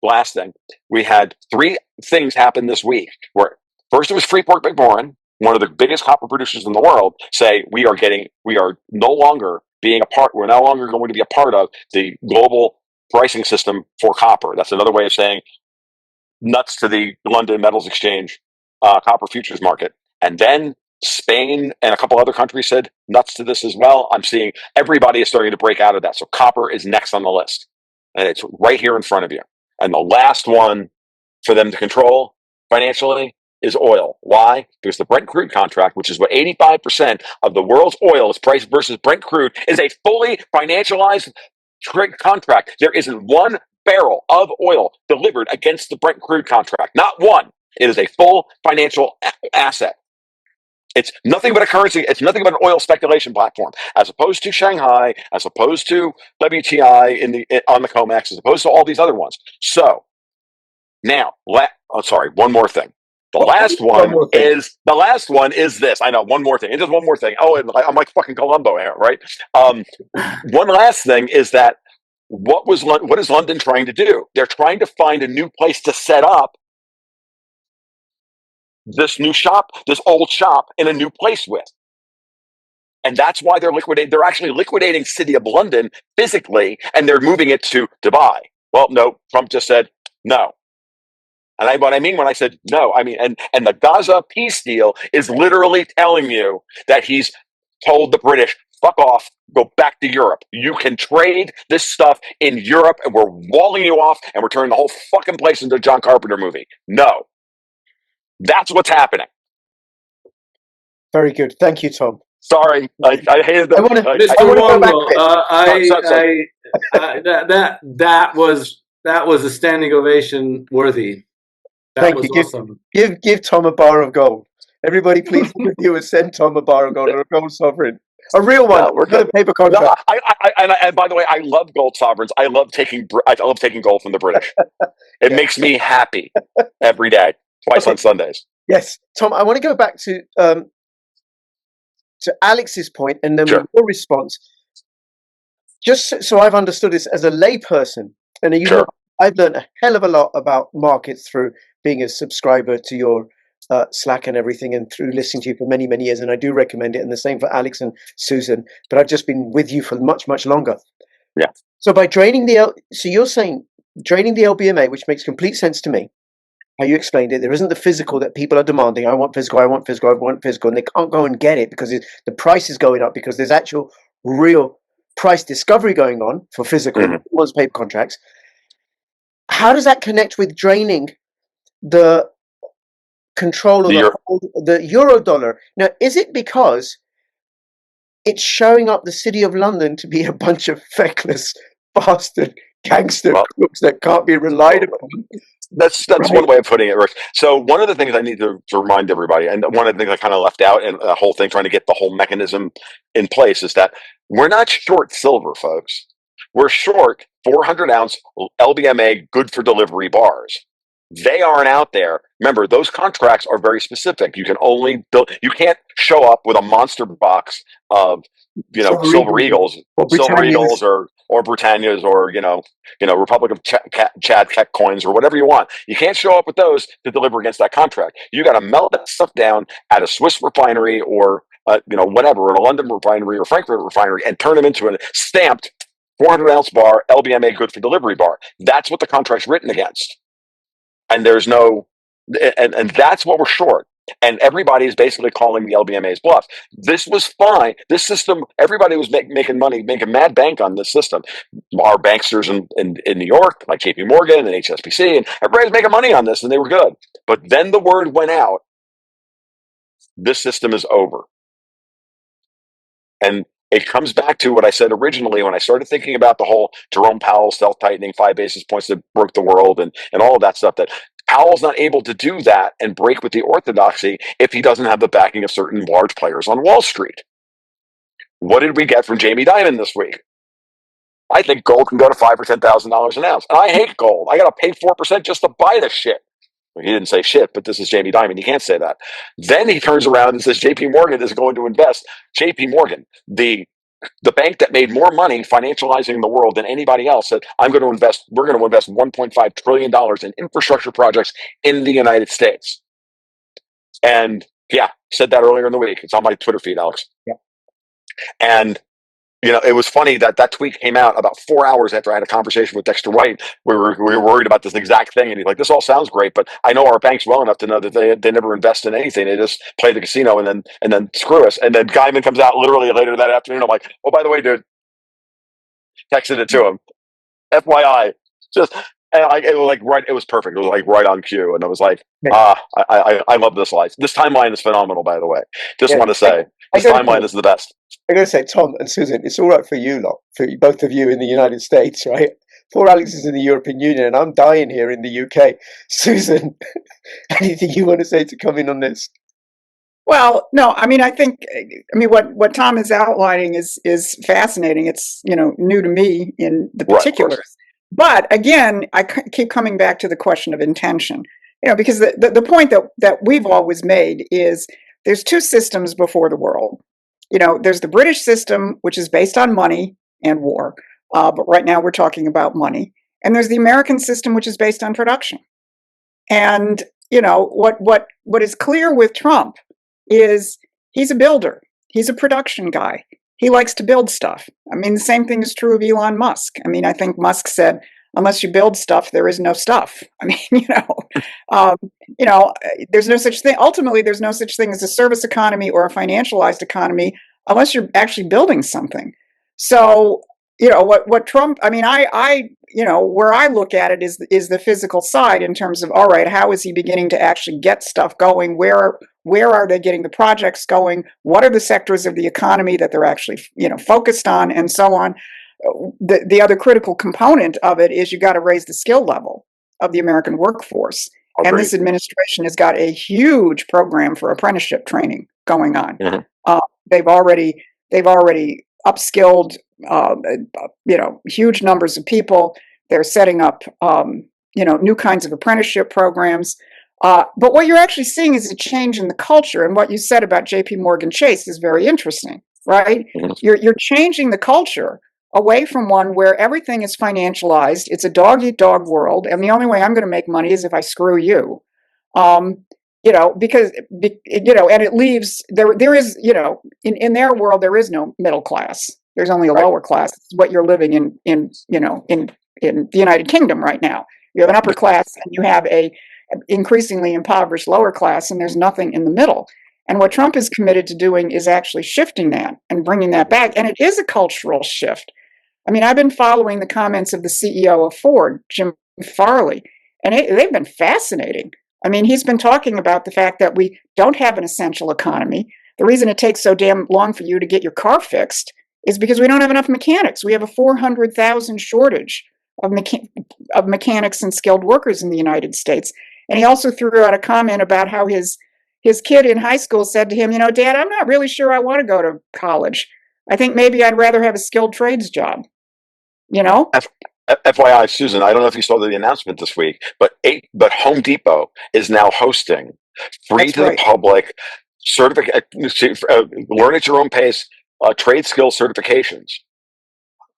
last thing, we had 3 things happen this week. Where first it was Freeport McMoran, one of the biggest copper producers in the world, say we're no longer going to be a part of the global pricing system for copper. That's another way of saying nuts to the London Metals Exchange copper futures market. And then Spain and a couple other countries said nuts to this as well. I'm seeing everybody is starting to break out of that. So copper is next on the list. And it's right here in front of you. And the last one for them to control financially is oil. Why? Because the Brent crude contract, which is what 85% of the world's oil is priced versus Brent crude, is a fully financialized contract. There isn't one barrel of oil delivered against the Brent crude contract. Not one. It is a full financial asset. It's nothing but a currency. It's nothing but an oil speculation platform, as opposed to Shanghai, as opposed to WTI on the COMEX, as opposed to all these other ones. So now, one more thing. The last one is this. I know, one more thing. It is one more thing. Oh, and I'm like fucking Columbo here, right? One last thing is that what is London trying to do? They're trying to find a new place to set up this old shop in a new place with. And that's why they're actually liquidating City of London physically, and they're moving it to Dubai. Well, no, Trump just said no. And what I mean when I said no, I mean, and the Gaza peace deal is literally telling you that he's told the British, fuck off, go back to Europe. You can trade this stuff in Europe, and we're walling you off, and we're turning the whole fucking place into a John Carpenter movie. No. That's what's happening. Very good. Thank you, Tom. Sorry, I hated that. That was a standing ovation worthy. Thank you. Awesome. Give Tom a bar of gold. Everybody, please review and send Tom a bar of gold or a gold sovereign. A real one. We're going to paper contract. No, and by the way, I love gold sovereigns. I love taking gold from the British. It makes me happy every day, twice on Sundays. Yes, Tom. I want to go back to Alex's point, and then your response. Just so I've understood this as a layperson, and I've learned a hell of a lot about markets through being a subscriber to your Slack and everything, and through listening to you for many, many years. And I do recommend it, and the same for Alex and Susan. But I've just been with you for much, much longer. Yeah. So by draining so you're saying draining the LBMA, which makes complete sense to me. How you explained it, there isn't the physical that people are demanding. I want physical, I want physical, I want physical, and they can't go and get it because the price is going up because there's actual real price discovery going on for physical ones paper contracts. How does that connect with draining the control of the euro dollar? Now, is it because it's showing up the City of London to be a bunch of feckless bastard gangster crooks that can't be relied upon? That's one way of putting it, Rick. So one of the things I need to remind everybody, and one of the things I kind of left out in the whole thing, trying to get the whole mechanism in place, is that we're not short silver, folks. We're short 400-ounce LBMA good for delivery bars. They aren't out there. Remember, those contracts are very specific. You can only build. You can't show up with a monster box of Silver Eagles, or Britannias, or Republic of Chad Keck coins, or whatever you want. You can't show up with those to deliver against that contract. You got to melt that stuff down at a Swiss refinery, or whatever, in a London refinery or Frankfurt refinery, and turn them into a stamped 400-ounce bar LBMA good for delivery bar. That's what the contract's written against. And there's no, and that's what we're short. And everybody is basically calling the LBMA's bluff. This was fine. This system, everybody was making money, making mad bank on this system. Our banksters in New York, like JP Morgan and HSBC, and everybody was making money on this, and they were good. But then the word went out, this system is over. And it comes back to what I said originally when I started thinking about the whole Jerome Powell self-tightening 5 basis points that broke the world and all of that stuff, that Powell's not able to do that and break with the orthodoxy if he doesn't have the backing of certain large players on Wall Street. What did we get from Jamie Dimon this week? I think gold can go to $5,000 or $10,000 an ounce. And I hate gold. I got to pay 4% just to buy this shit. He didn't say shit, but this is Jamie Dimon. You can't say that. Then he turns around and says JP Morgan is going to invest. JP Morgan, the bank that made more money financializing the world than anybody else, said, we're going to invest $1.5 trillion in infrastructure projects in the United States. And yeah, said that earlier in the week. It's on my Twitter feed, Alex. Yeah. And it was funny that tweet came out about 4 hours after I had a conversation with Dexter White. We were worried about this exact thing, and he's like, "This all sounds great, but I know our banks well enough to know that they never invest in anything. They just play the casino and then screw us." And then Guyman comes out literally later that afternoon. I'm like, "Oh, by the way, dude," texted it to him. FYI, just it was perfect. It was like right on cue, and I was like, I love this life. This timeline is phenomenal, by the way. Just want to say, this timeline is the best. I'm going to say, Tom and Susan, it's all right for you lot, for both of you in the United States, right? Poor Alex is in the European Union, and I'm dying here in the UK. Susan, anything you want to say to come in on this? Well, no, I think what Tom is outlining is fascinating. It's new to me in the particulars. Right, but again, I keep coming back to the question of intention. Because the point that we've always made is there's two systems before the world. There's the British system, which is based on money and war. But right now we're talking about money. And there's the American system, which is based on production. And, what is clear with Trump is he's a builder. He's a production guy. He likes to build stuff. The same thing is true of Elon Musk. I think Musk said, unless you build stuff, there is no stuff. There's no such thing. Ultimately, there's no such thing as a service economy or a financialized economy unless you're actually building something. So, what Trump, where I look at it is the physical side in terms of, all right, how is he beginning to actually get stuff going? Where are they getting the projects going? What are the sectors of the economy that they're actually, focused on, and so on? The other critical component of it is you got to raise the skill level of the American workforce. Agreed. And this administration has got a huge program for apprenticeship training going on. Mm-hmm. They've already upskilled, huge numbers of people. They're setting up, new kinds of apprenticeship programs. But what you're actually seeing is a change in the culture. And what you said about JP Morgan Chase is very interesting, right? Mm-hmm. You're changing the culture away from one where everything is financialized. It's a dog-eat-dog world, and the only way I'm going to make money is if I screw you. And it leaves, there is, in their world, there is no middle class. There's only a lower class. It's what you're living in the United Kingdom right now. You have an upper class, and you have a increasingly impoverished lower class, and there's nothing in the middle. And what Trump is committed to doing is actually shifting that and bringing that back. And it is a cultural shift. I mean, I've been following the comments of the CEO of Ford, Jim Farley, and they've been fascinating. I mean, he's been talking about the fact that we don't have an essential economy. The reason it takes so damn long for you to get your car fixed is because we don't have enough mechanics. We have a 400,000 shortage of mechanics and skilled workers in the United States. And he also threw out a comment about how his kid in high school said to him, you know, Dad, I'm not really sure I want to go to college. I think maybe I'd rather have a skilled trades job, you know? FYI, Susan, I don't know if you saw the announcement this week, but Home Depot is now hosting free to the public learn at your own pace trade skill certifications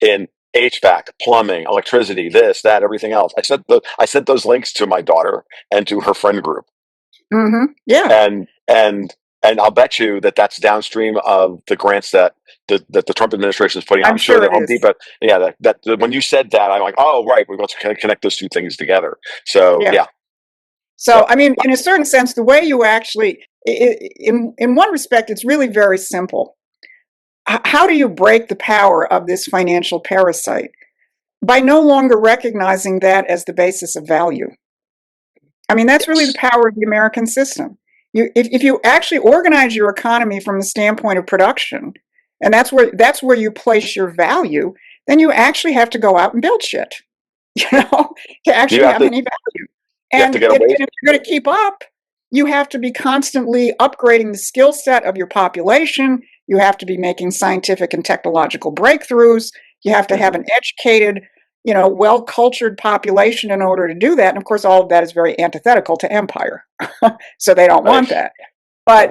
in HVAC, plumbing, electricity, this, that, everything else. I sent those links to my daughter and to her friend group. Mm-hmm. Yeah. And I'll bet you that that's downstream of the grants that the Trump administration is putting out. I'm sure that it Home is. Depot. Yeah, that when you said that, I'm like, oh right, we're going to connect those two things together. So yeah. So I mean, in a certain sense, the way you actually, in one respect, it's really very simple. How do you break the power of this financial parasite? By no longer recognizing that as the basis of value. I mean, that's really the power of the American system. If you actually organize your economy from the standpoint of production, and that's where you place your value, then you actually have to go out and build shit, you know, to actually have any value. And if you're going to keep up, you have to be constantly upgrading the skill set of your population. You have to be making scientific and technological breakthroughs. You have to have an educated, you know, well-cultured population in order to do that. And of course, all of that is very antithetical to empire. So they don't want that. But,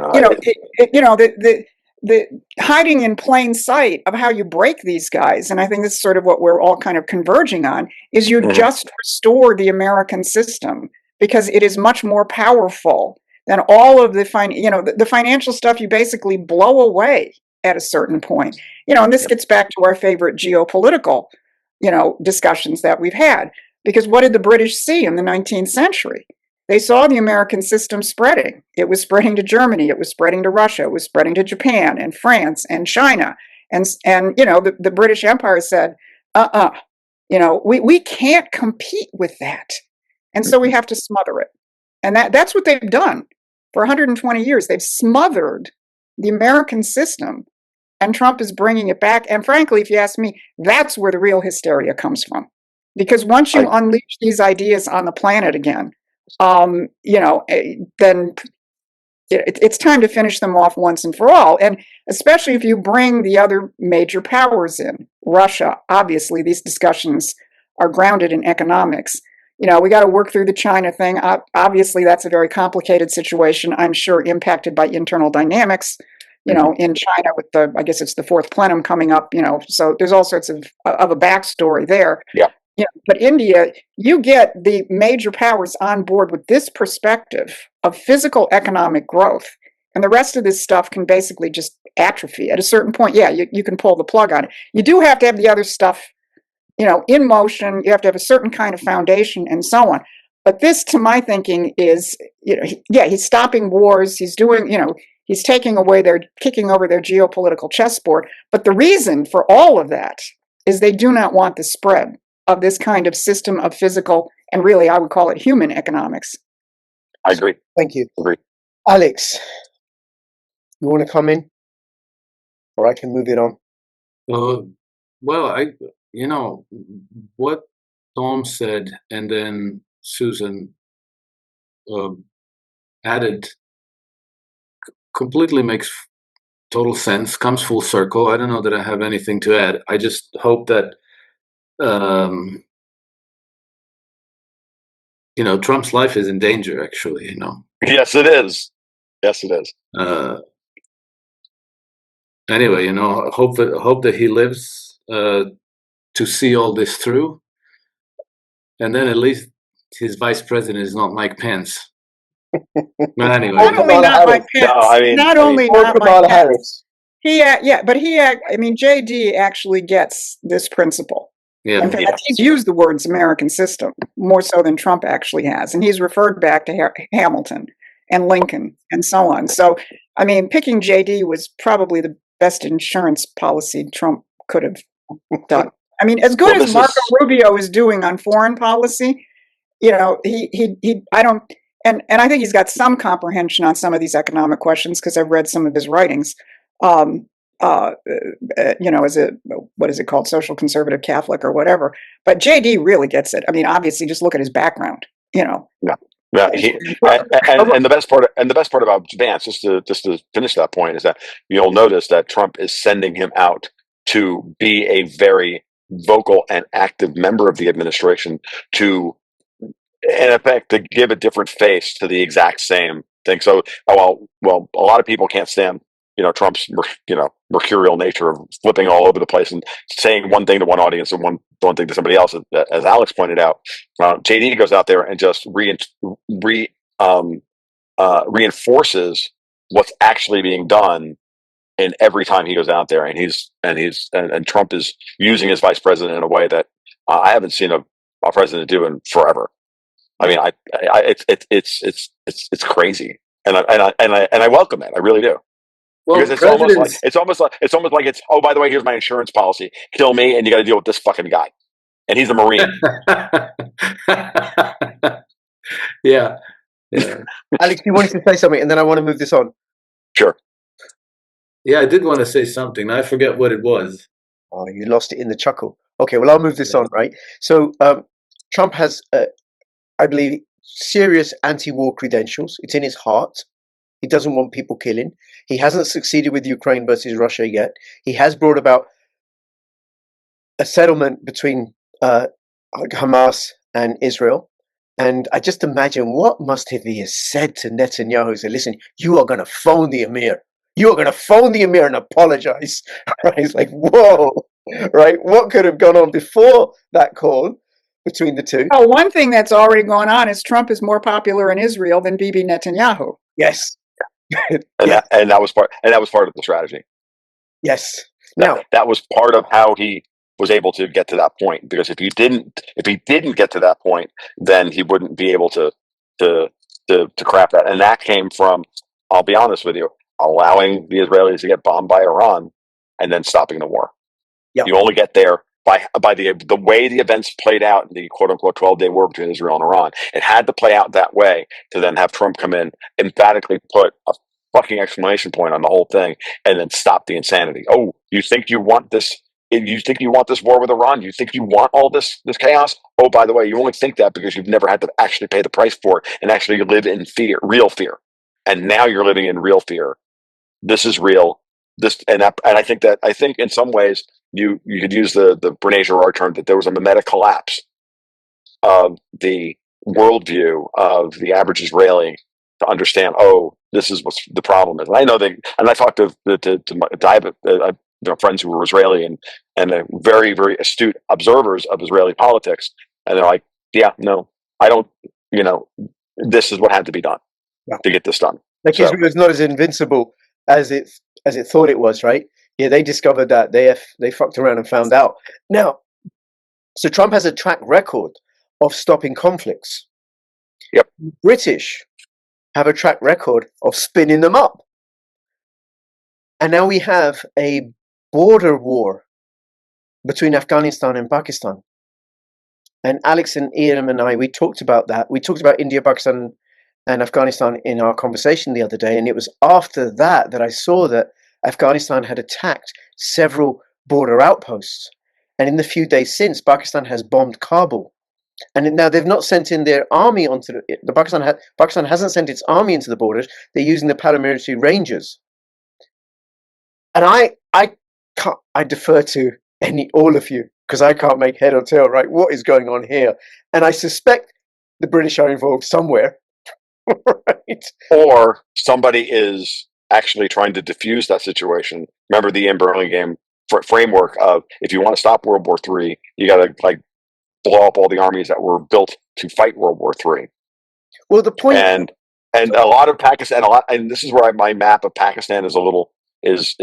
you know, the hiding in plain sight of how you break these guys, and I think this is sort of what we're all kind of converging on, is you just restore the American system, because it is much more powerful than all of the the financial stuff you basically blow away at a certain point. You know, and this gets back to our favorite geopolitical, you know, discussions that we've had. Because what did the British see in the 19th century? They saw the American system spreading. It was spreading to Germany. It was spreading to Russia. It was spreading to Japan and France and China. And you know, the British Empire said, you know, we can't compete with that. And so we have to smother it. And that's what they've done for 120 years. They've smothered the American system, and Trump is bringing it back. And frankly, if you ask me, that's where the real hysteria comes from. Because once you unleash these ideas on the planet again, you know, then it's time to finish them off once and for all. And especially if you bring the other major powers in, Russia. Obviously, these discussions are grounded in economics. You know, we got to work through the China thing. Obviously, that's a very complicated situation, I'm sure, impacted by internal dynamics, you know, in China with I guess it's the fourth plenum coming up, you know, so there's all sorts of a backstory there. Yeah. Yeah, but India, you get the major powers on board with this perspective of physical economic growth, and the rest of this stuff can basically just atrophy. At a certain point, yeah, you can pull the plug on it. You do have to have the other stuff, you know, in motion. You have to have a certain kind of foundation and so on. But this, to my thinking, is, you know, yeah, he's stopping wars. He's doing, you know, he's kicking over their geopolitical chessboard. But the reason for all of that is they do not want the spread of this kind of system of physical, and really I would call it human economics. I agree. Thank you. Agree. Alex, you want to come in? Or I can move it on. Well, you know, what Tom said and then Susan added completely makes total sense, comes full circle. I don't know that I have anything to add. I just hope that you know, Trump's life is in danger, actually, you know. Yes, it is. Yes, it is. Anyway, you know, hope that he lives to see all this through. And then at least his vice president is not Mike Pence. But anyway. Not only not Mike Pence, not only not Mike Pence. I mean, JD actually gets this principle. Yeah. In fact, he's used the words American system more so than Trump actually has. And he's referred back to Hamilton and Lincoln and so on. So I mean, picking JD was probably the best insurance policy Trump could have done. I mean, as good Well, as this Marco is Rubio is doing on foreign policy, I don't, and I think he's got some comprehension on some of these economic questions because I've read some of his writings. Um, as a, what is it called, social conservative Catholic or whatever. But JD really gets it. I mean, obviously, just look at his background. yeah. Yeah, and the best part about Vance, just to finish that point, is that you'll notice that Trump is sending him out to be a very vocal and active member of the administration to, in effect, to give a different face to the exact same thing. So, well, a lot of people can't stand, Trump's, mercurial nature of flipping all over the place and saying one thing to one audience and one thing to somebody else. As Alex pointed out, JD goes out there and just reinforces what's actually being done in every time he goes out there, and Trump is using his vice president in a way that I haven't seen a president do in forever. I mean, it's crazy, and I welcome it. I really do, Well, because presidents. it's almost like it's, oh, by the way, here's my insurance policy. Kill me, and you got to deal with this fucking guy, and he's a Marine. Yeah. Alex, you wanted to say something, and then I want to move this on. Sure. Yeah, I did want to say something. I forget what it was. Oh, you lost it in the chuckle. Okay, well, I'll move this on, right? So Trump has, I believe, serious anti-war credentials. It's in his heart. He doesn't want people killing. He hasn't succeeded with Ukraine versus Russia yet. He has brought about a settlement between Hamas and Israel. And I just imagine, what must he have said to Netanyahu? Say, listen, you are going to phone the Emir. You are going to phone the Emir and apologize. Right? It's like, whoa, right? What could have gone on before that call between the two? Oh, one thing that's already gone on is Trump is more popular in Israel than Bibi Netanyahu. Yes. And that was part of the strategy. Yes. That was part of how he was able to get to that point, because if he didn't get to that point, then he wouldn't be able to craft that. And that came from, I'll be honest with you, allowing the Israelis to get bombed by Iran and then stopping the war. Yep. You only get there by the way the events played out in the quote unquote 12-day war between Israel and Iran. It had to play out that way to then have Trump come in, emphatically put a fucking exclamation point on the whole thing, and then stop the insanity. Oh, you think you want this? You think you want this war with Iran? You think you want all this chaos? Oh, by the way, you only think that because you've never had to actually pay the price for it and actually live in fear, real fear. And now you're living in real fear. This is real. And I think in some ways you could use the Brené Girard term that there was a meta collapse of the worldview of the average Israeli to understand, oh, this is what the problem is. And I know and I talked to friends who were Israeli and they're very, very astute observers of Israeli politics, and they're like, yeah, no, I don't, this is what had to be done to get this done. Like, Israel is not as invincible as it thought it was, right? Yeah, they discovered that. They fucked around and found out. Now, so Trump has a track record of stopping conflicts. Yep. British have a track record of spinning them up. And now we have a border war between Afghanistan and Pakistan. And Alex and Ian and I, we talked about that. We talked about India, Pakistan, and Afghanistan in our conversation the other day. And it was after that I saw that Afghanistan had attacked several border outposts. And in the few days since, Pakistan has bombed Kabul. And now they've not sent in their army onto Pakistan hasn't sent its army into the borders. They're using the paramilitary rangers. And I defer to all of you, because I can't make head or tail, right? What is going on here? And I suspect the British are involved somewhere, right? Or somebody is actually trying to diffuse that situation. Remember the Ian Burlingame framework of, if you want to stop World War III, you got to blow up all the armies that were built to fight World War III. Well, the point, and a lot of Pakistan, and this is where my map of Pakistan is a little is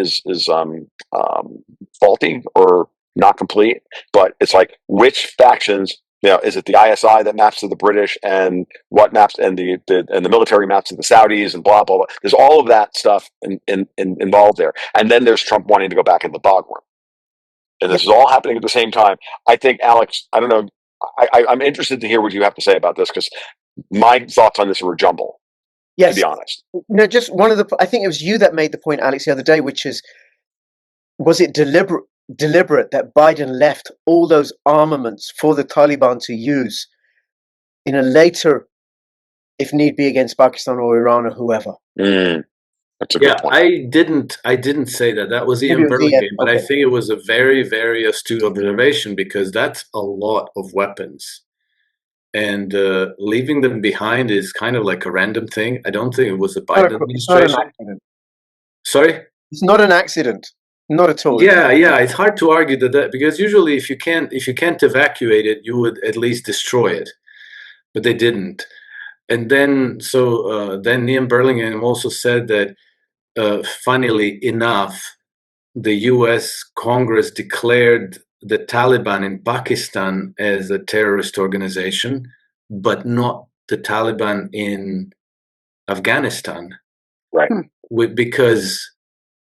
faulty or not complete. But it's like, which factions is it the ISI that maps to the British, and what maps, and the military maps to the Saudis, and blah blah blah. There's all of that stuff involved there, and then there's Trump wanting to go back in the dog worm, and this is all happening at the same time. I think, Alex, I don't know. I'm interested to hear what you have to say about this, because my thoughts on this were a jumble. Yes. To be honest, no, just one of the. I think it was you that made the point, Alex, the other day, which is, was it deliberate that Biden left all those armaments for the Taliban to use in a later, if need be, against Pakistan or Iran or whoever? That's a good point. I didn't say that. That was Maybe Ian it was Ian, Burlingame, but I okay. think it was a very, very astute observation, because that's a lot of weapons. And leaving them behind is kind of like a random thing. I don't think it was the Biden It's not an administration. accident. Sorry? It's not an accident. Not at all. Yeah, it's hard to argue that, because usually if you can't evacuate it, you would at least destroy it, but they didn't. And then then Ian Burlingame also said that, funnily enough, the U.S. Congress declared the Taliban in Pakistan as a terrorist organization, but not the Taliban in Afghanistan. Right. Because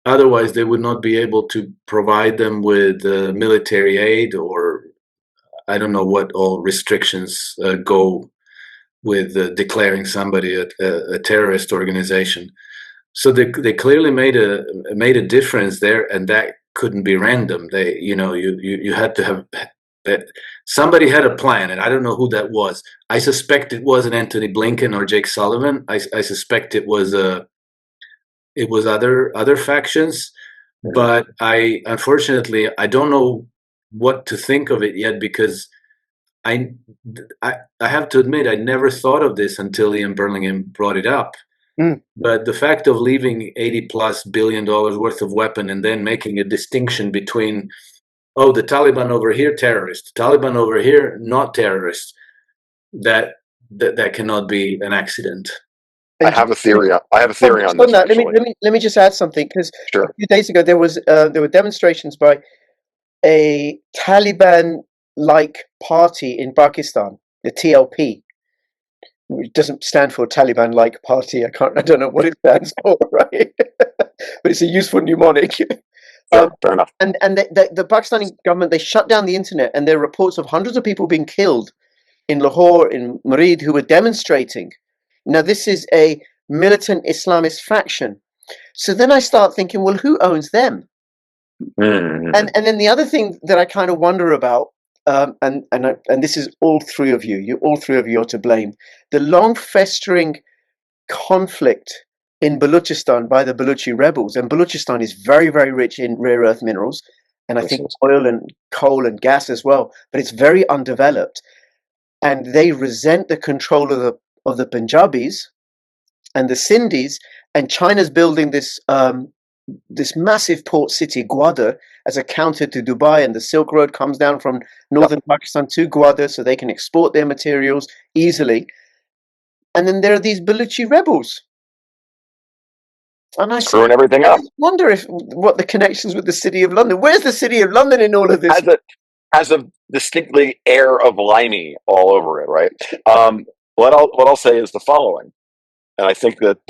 otherwise they would not be able to provide them with military aid, or I don't know what all restrictions go with declaring somebody a terrorist organization. So they clearly made a difference there, and that couldn't be random. They, you had to have somebody had a plan, and I don't know who that was. I suspect it wasn't Anthony Blinken or Jake Sullivan. I suspect it was other factions, but unfortunately I don't know what to think of it yet, because I have to admit, I never thought of this until Ian Burlingame brought it up. But the fact of leaving $80+ billion worth of weapon and then making a distinction between, the Taliban over here, terrorists, Taliban over here, not terrorists, that cannot be an accident. I have a theory. I have a theory on this. That, let me just add something, because a few days ago there were demonstrations by a Taliban-like party in Pakistan, the TLP. It doesn't stand for Taliban-like party. I don't know what it stands for, right? But it's a useful mnemonic. Fair enough. And the Pakistani government, they shut down the internet, and there are reports of hundreds of people being killed in Lahore, in Murid, who were demonstrating. Now, this is a militant Islamist faction. So then I start thinking, well, who owns them? And then the other thing that I kind of wonder about, and this is all three of you. All three of you are to blame. The long festering conflict in Balochistan by the Baluchi rebels, and Balochistan is very, very rich in rare earth minerals, and I think oil and coal and gas as well, but it's very undeveloped, and they resent the control of the Punjabis and the Sindhis, and China's building this massive port city, Gwadar, as a counter to Dubai, and the Silk Road comes down from northern Pakistan to Gwadar so they can export their materials easily. And then there are these Baluchi rebels. And I screwing everything up. I wonder what the connections with the City of London. Where's the City of London in all of this? Has a distinctly air of limey all over it, right? What I'll say is the following, and I think that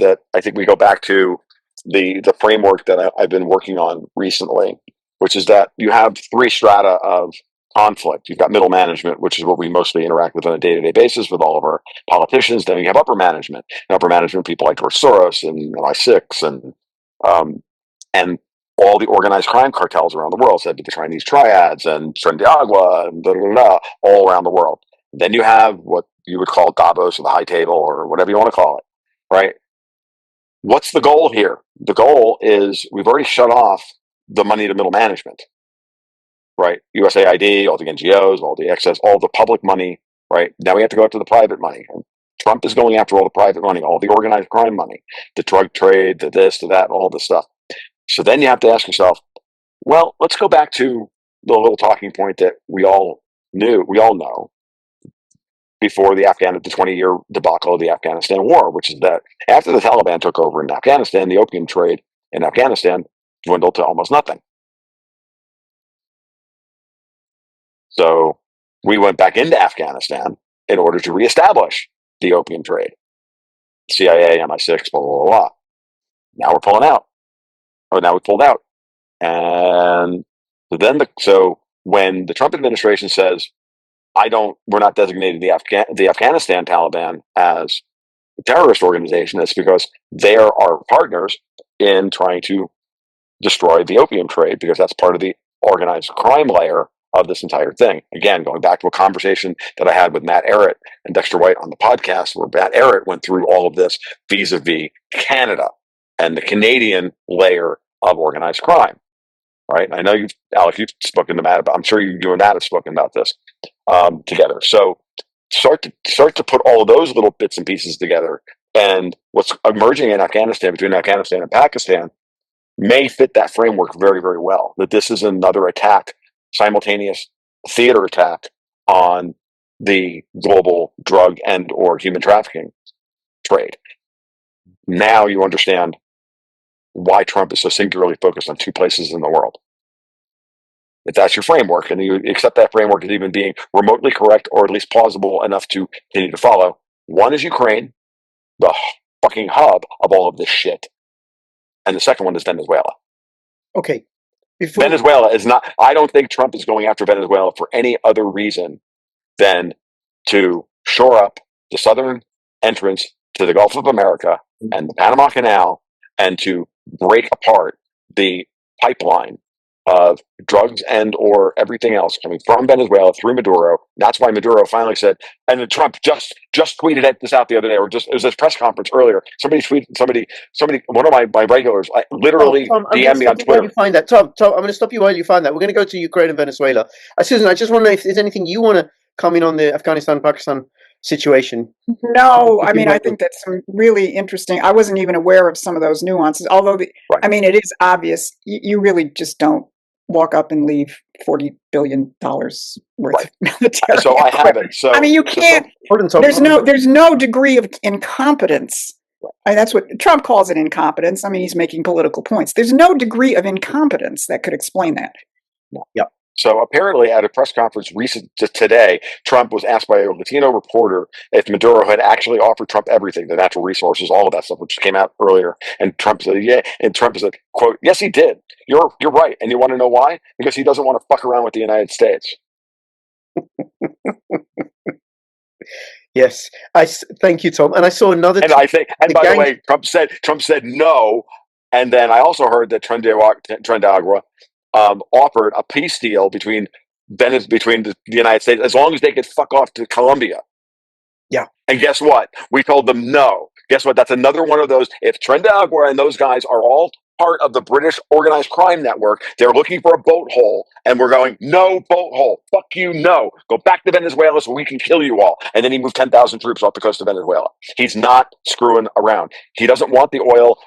we go back to the framework that I've been working on recently, which is that you have three strata of conflict. You've got middle management, which is what we mostly interact with on a day-to-day basis with all of our politicians. Then you have upper management. And upper management, people like George Soros and MI6 and all the organized crime cartels around the world, said to the Chinese triads and Tren de Agua and all around the world. Then you have what you would call Davos or the high table or whatever you want to call it, right? What's the goal here? The goal is we've already shut off the money to middle management, right? USAID, all the NGOs, all the excess, all the public money, right? Now we have to go after the private money. And Trump is going after all the private money, all the organized crime money, the drug trade, the this, the that, all this stuff. So then you have to ask yourself, well, let's go back to the little talking point that we all know before the 20-year debacle of the Afghanistan war, which is that after the Taliban took over in Afghanistan, the opium trade in Afghanistan dwindled to almost nothing. So we went back into Afghanistan in order to reestablish the opium trade. CIA, MI6, blah, blah, blah, blah. Now we're pulling out. Or now we pulled out. And so when the Trump administration says, we're not designating the Afghanistan Taliban as a terrorist organization, it's because they are our partners in trying to destroy the opium trade, because that's part of the organized crime layer of this entire thing. Again, going back to a conversation that I had with Matt Ehret and Dexter White on the podcast, where Matt Ehret went through all of this vis-a-vis Canada and the Canadian layer of organized crime. Right? I know Alex, you've spoken to Matt about. I'm sure you and Matt have spoken about this together. So start to put all of those little bits and pieces together, and what's emerging in Afghanistan, between Afghanistan and Pakistan, may fit that framework very, very well. That this is another attack, simultaneous theater attack on the global drug and or human trafficking trade. Now you understand why Trump is so singularly focused on two places in the world. If that's your framework, and you accept that framework as even being remotely correct, or at least plausible enough to continue to follow, one is Ukraine, the fucking hub of all of this shit, and the second one is Venezuela. Okay. Venezuela is not, I don't think Trump is going after Venezuela for any other reason than to shore up the southern entrance to the Gulf of America and the Panama Canal, and to break apart the pipeline of drugs and or everything else coming from Venezuela through Maduro. That's why Maduro finally said, and then Trump just tweeted this out the other day, or it was this press conference earlier. Somebody, one of my regulars, literally DM'd me on Twitter. You find that, Tom, I'm going to stop you while you find that. We're going to go to Ukraine and Venezuela. Susan, I just want to know if there's anything you want to comment on the Afghanistan-Pakistan situation. No, I mean, I think that's really interesting. I wasn't even aware of some of those nuances, although, Right. I mean, it is obvious. You really just don't walk up and leave $40 billion worth of military So I equipment. haven't. So I mean, you can't. There's no degree of incompetence. I mean, that's what Trump calls it, incompetence. I mean, he's making political points. There's no degree of incompetence that could explain that. Yep. So apparently, at a press conference recent to today, Trump was asked by a Latino reporter if Maduro had actually offered Trump everything, the natural resources, all of that stuff, which came out earlier. And Trump said, "Yeah." And Trump said, "Quote: Yes, he did. You're right. And you want to know why? Because he doesn't want to fuck around with the United States." Yes, thank you, Tom. And I saw another. And by the way, Trump said no. And then I also heard that Trindagua offered a peace deal between the United States, as long as they could fuck off to Colombia. Yeah. And guess what? We told them no. Guess what? That's another one of those. If Trindagua and those guys are all part of the British organized crime network, they're looking for a boat hole, and we're going, no boat hole. Fuck you, no. Go back to Venezuela so we can kill you all. And then he moved 10,000 troops off the coast of Venezuela. He's not screwing around. He doesn't want the oil.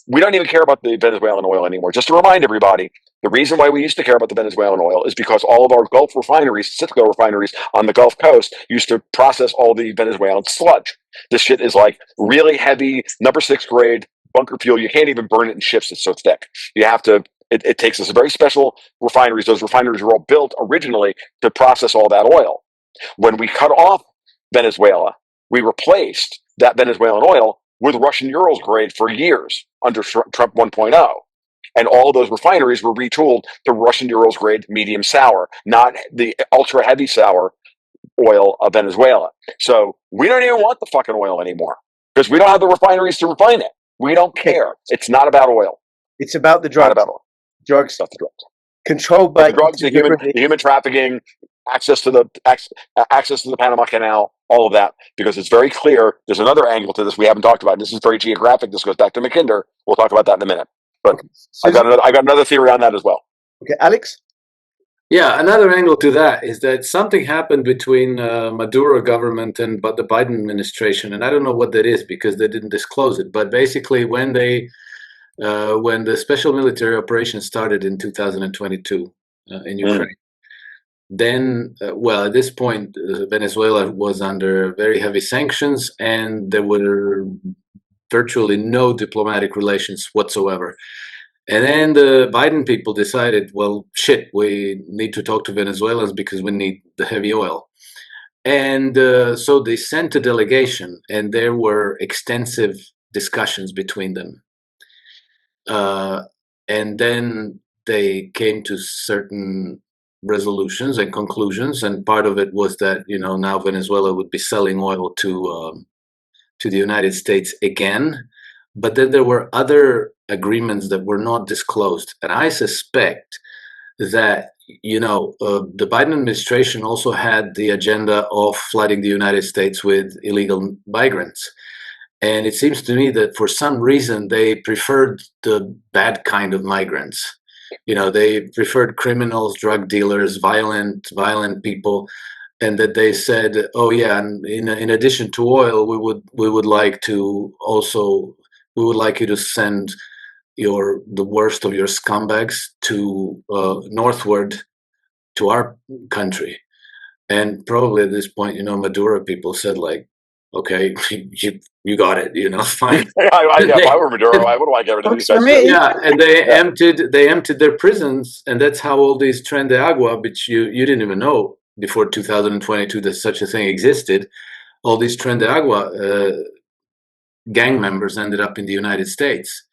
We don't even care about the Venezuelan oil anymore. Just to remind everybody, the reason why we used to care about the Venezuelan oil is because all of our Gulf refineries, Citgo refineries on the Gulf Coast, used to process all the Venezuelan sludge. This shit is like really heavy, number 6 grade bunker fuel. You can't even burn it in ships. It's so thick. You have to. It takes us very special refineries. Those refineries were all built originally to process all that oil. When we cut off Venezuela, we replaced that Venezuelan oil with Russian Urals grade for years under Trump 1.0. And all of those refineries were retooled to Russian Urals grade medium sour, not the ultra heavy sour oil of Venezuela. So we don't even want the fucking oil anymore because we don't have the refineries to refine it. We don't care. It's not about oil. It's about the drugs. Not about oil. Drugs. Not the drugs. Controlled by the drugs, the human trafficking, access to the Panama Canal, all of that, because it's very clear. There's another angle to this we haven't talked about. This is very geographic. This goes back to Mackinder. We'll talk about that in a minute. But okay. I got another theory on that as well. Okay, Alex? Yeah, another angle to that is that something happened between Maduro government and the Biden administration, and I don't know what that is because they didn't disclose it. But basically, when the special military operation started in 2022 in Ukraine, then, at this point, Venezuela was under very heavy sanctions, and there were virtually no diplomatic relations whatsoever. And then the Biden people decided, well, shit, we need to talk to Venezuelans because we need the heavy oil. And so they sent a delegation, and there were extensive discussions between them. And then they came to certain resolutions and conclusions, and part of it was that now Venezuela would be selling oil to the United States again. But then there were other agreements that were not disclosed, and I suspect that the Biden administration also had the agenda of flooding the United States with illegal migrants. And it seems to me that for some reason they preferred the bad kind of migrants. They preferred criminals, drug dealers, violent people, and that they said, "Oh yeah, and in addition to oil, we would like you to send the worst of your scumbags to northward to our country." And probably at this point, Maduro people said like, "Okay, you got it, fine." If I were Maduro, I would want to get rid of these guys. Yeah, and they emptied their prisons, and that's how all these Tren de Agua, which you didn't even know before 2022 that such a thing existed. All these Tren de Agua gang members ended up in the United States.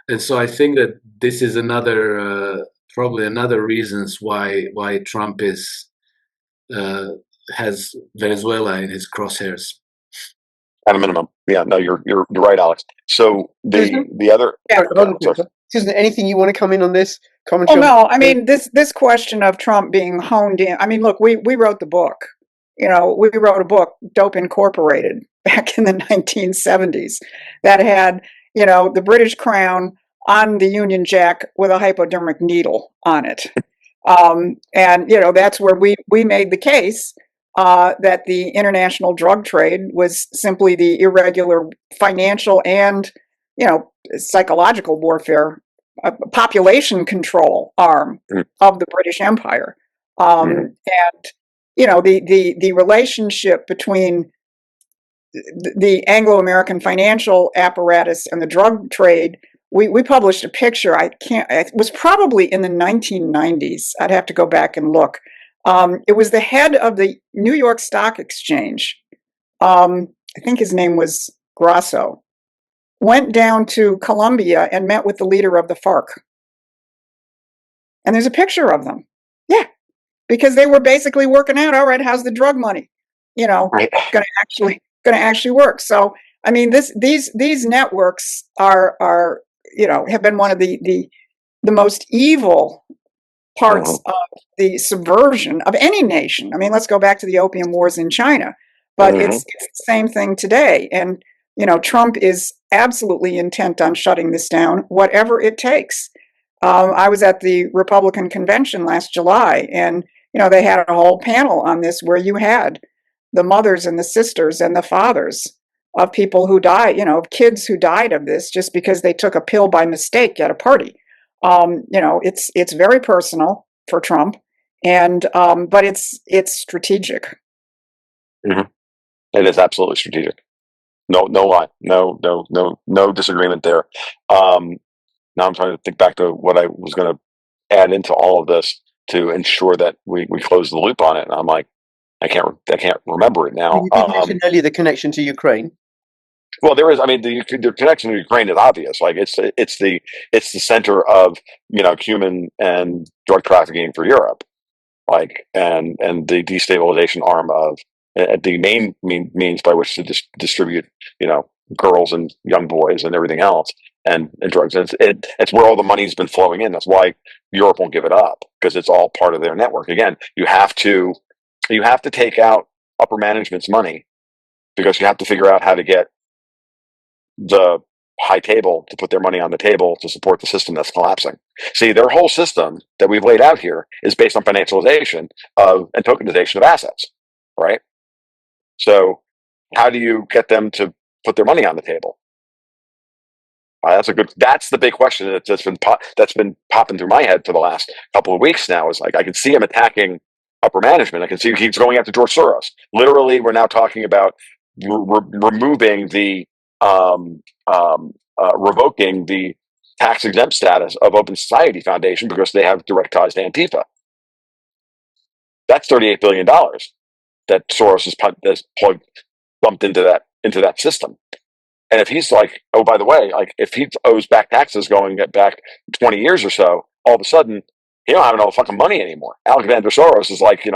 And so I think that this is probably another reasons why Trump has Venezuela in his crosshairs. At a minimum, yeah. No, you're right, Alex. So the other, Susan, anything you want to come in on this? Oh no, I mean this question of Trump being honed in. I mean, look, we wrote the book. We wrote a book, Dope Incorporated, back in the 1970s, that had the British Crown on the Union Jack with a hypodermic needle on it. And that's where we made the case that the international drug trade was simply the irregular financial and psychological warfare, population control arm of the British Empire. And the relationship between the Anglo-American financial apparatus and the drug trade. We published a picture. It was probably in the 1990s. I'd have to go back and look. It was the head of the New York Stock Exchange. I think his name was Grasso. Went down to Colombia and met with the leader of the FARC. And there's a picture of them. Yeah, because they were basically working out. All right, how's the drug money? Going to actually work. So I mean, these networks are have been one of the most evil parts of the subversion of any nation. I mean, let's go back to the Opium Wars in China, but it's the same thing today. And Trump is absolutely intent on shutting this down, whatever it takes. I was at the Republican convention last July, and they had a whole panel on this where you had the mothers and the sisters and the fathers of people who died, of kids who died of this just because they took a pill by mistake at a party. It's very personal for Trump, and but it's strategic. It is absolutely strategic. No lie. No disagreement there. Now I'm trying to think back to what I was going to add into all of this to ensure that we close the loop on it. And I'm like, I can't remember it now. You did mention earlier the connection to Ukraine. Well, there is. I mean, the connection to Ukraine is obvious. Like it's the center of human and drug trafficking for Europe, like and the destabilization arm of the main means by which to distribute girls and young boys and everything else and drugs. It's where all the money's been flowing in. That's why Europe won't give it up, because it's all part of their network. Again, you have to take out upper management's money, because you have to figure out how to get the high table to put their money on the table to support the system that's collapsing. See, their whole system that we've laid out here is based on financialization and tokenization of assets, right? So how do you get them to put their money on the table? That's the big question that's been popping through my head for the last couple of weeks now. Is like, I can see him attacking upper management. I can see he keeps going after George Soros. Literally, we're now talking about removing the revoking the tax exempt status of Open Society Foundation because they have direct ties to Antifa. That's $38 billion that Soros has bumped into that system. And if he's like, oh, by the way, like if he owes back taxes going back 20 years or so, all of a sudden he don't have no fucking money anymore. Alexander Soros is like,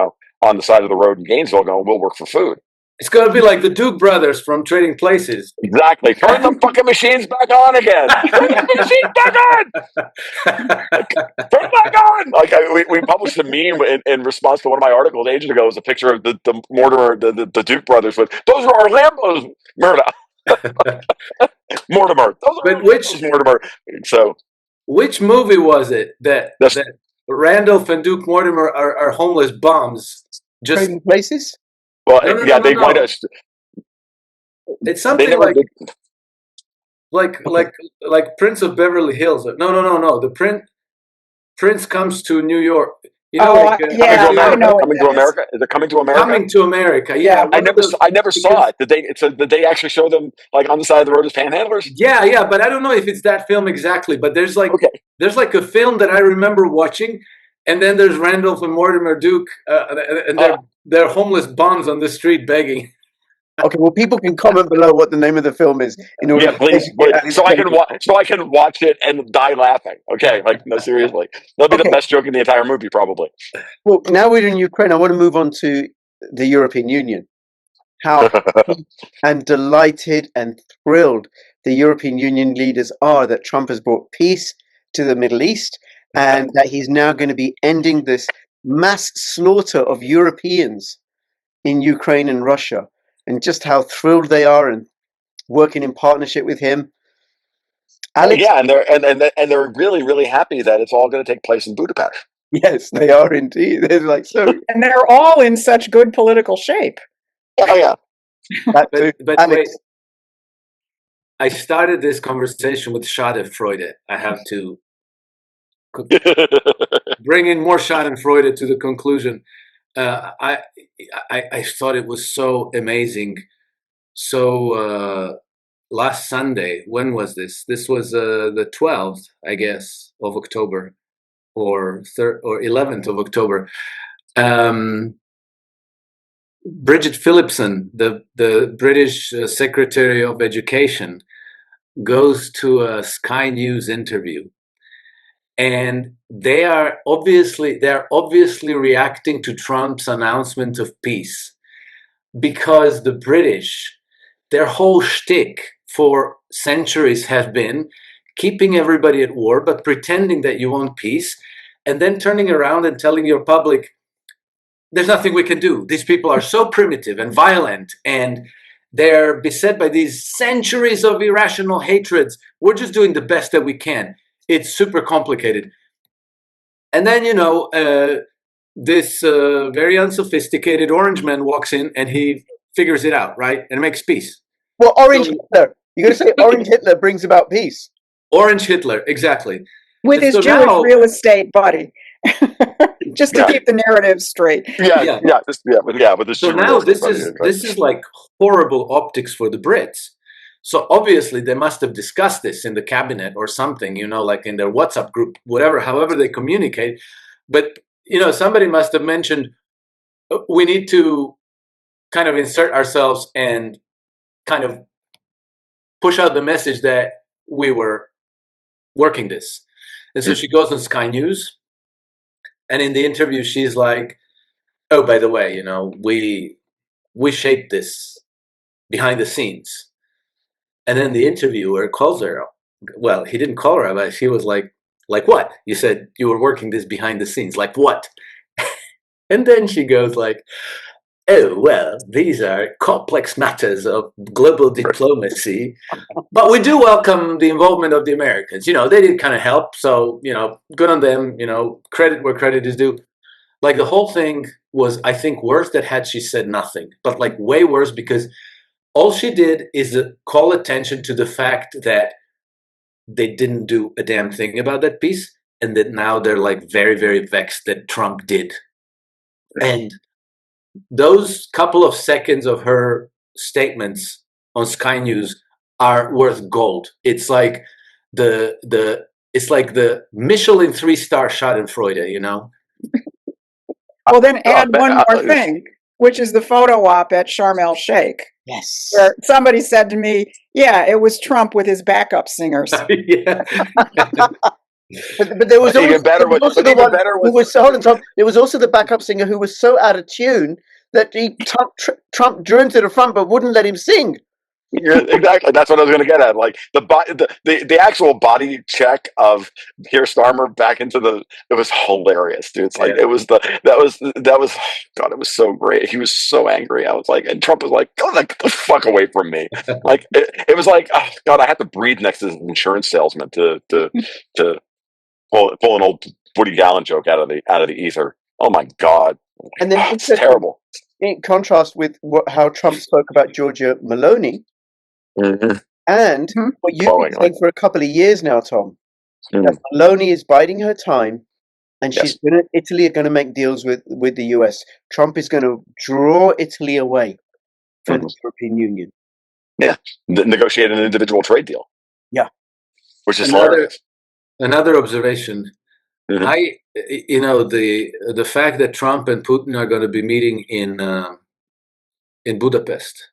on the side of the road in Gainesville going, we'll work for food. It's going to be like the Duke brothers from Trading Places. Exactly. Turn the fucking machines back on again. Turn the machines back on. Turn it back on. Like we published a meme in response to one of my articles ages ago. It was a picture of the Mortimer, the Duke brothers with, those are our Lambos, Mortimer. Those are But Mortimer. So which movie was it that Randolph and Duke Mortimer are homeless bums? Just Trading Places? Well, they might have. It's something like Prince of Beverly Hills. No. The Prince comes to New York. Coming to America. Is it Coming to America? Coming to America. Yeah. I never saw it. Did they actually show them like on the side of the road as panhandlers? Yeah. But I don't know if it's that film exactly. But there's like a film that I remember watching, and then there's Randolph and Mortimer Duke, and they're homeless bums on the street begging. Okay, well, people can comment below what the name of the film is in order. Please, so I can watch it and die laughing. Okay, like no, seriously, that'll be the best joke in the entire movie, probably. Well, now we're in Ukraine. I want to move on to the European Union. How and delighted and thrilled the European Union leaders are that Trump has brought peace to the Middle East, and that he's now going to be ending this mass slaughter of Europeans in Ukraine and Russia. And just how thrilled they are and working in partnership with him. Alex? Yeah, and they're really, really happy that it's all going to take place in Budapest. Yes, they are indeed. They're like so, and they're all in such good political shape. Oh yeah. But Alex, wait, I started this conversation with Schadenfreude. I have to bring in more Schadenfreude to the conclusion. I thought it was so amazing. So last Sunday, when was this? This was the 12th, I guess, of October, or 11th of October. Bridget Phillipson, the British Secretary of Education, goes to a Sky News interview. And they're obviously reacting to Trump's announcement of peace, because the British, their whole shtick for centuries has been keeping everybody at war, but pretending that you want peace, and then turning around and telling your public, there's nothing we can do. These people are so primitive and violent, and they're beset by these centuries of irrational hatreds. We're just doing the best that we can. It's super complicated. And then, this very unsophisticated orange man walks in and he figures it out, right? And makes peace. Well, Hitler. You're going to say Orange Hitler brings about peace. Orange Hitler, exactly. With his Jewish real estate buddy. Just to keep the narrative straight. With this. So now this is like horrible optics for the Brits. So obviously they must have discussed this in the cabinet or something, like in their WhatsApp group, however they communicate. But, somebody must have mentioned, we need to kind of insert ourselves and kind of push out the message that we were working this. And so she goes on Sky News. And in the interview, she's like, oh, by the way, we shaped this behind the scenes. And then the interviewer calls her. Well, he didn't call her, but she was like what? You said you were working this behind the scenes. Like what? And then she goes like, oh, well, these are complex matters of global diplomacy. But we do welcome the involvement of the Americans. They did kind of help. So, good on them. Credit where credit is due. Like the whole thing was, I think, worse than had she said nothing. But like way worse, because all she did is call attention to the fact that they didn't do a damn thing about that piece, and that now they're like very, very vexed that Trump did. And those couple of seconds of her statements on Sky News are worth gold. It's like the it's like the Michelin 3-star Schadenfreude, you know. Well, then add one more thing, which is the photo op at Sharm el Sheikh. Yes. Where somebody said to me, yeah, it was Trump with his backup singers. Yeah. But there was even also, better. there was also the one who was, hold on, Tom. There was also the backup singer who was so out of tune that Trump drew him to the front but wouldn't let him sing. Yeah, exactly. That's what I was going to get at. Like the actual body check of Keir Starmer back into it was hilarious, dude. It's like Yeah. that was God, it was so great. He was so angry. I was like, and Trump was like, "Go the fuck away from me!" Like it was like, oh God, I had to breathe next to this insurance salesman to pull an old Woody Allen joke out of the ether. Oh my God, And then it's terrible. In contrast with how Trump spoke about Giorgia Meloni. Mm-hmm. And what you've been saying for a couple of years now, Tom, that Meloni is biding her time, and Italy are going to make deals with the US. Trump is going to draw Italy away from the European Union. Yeah, negotiate an individual trade deal. Yeah, which is hilarious. Another observation. The fact that Trump and Putin are going to be meeting in Budapest,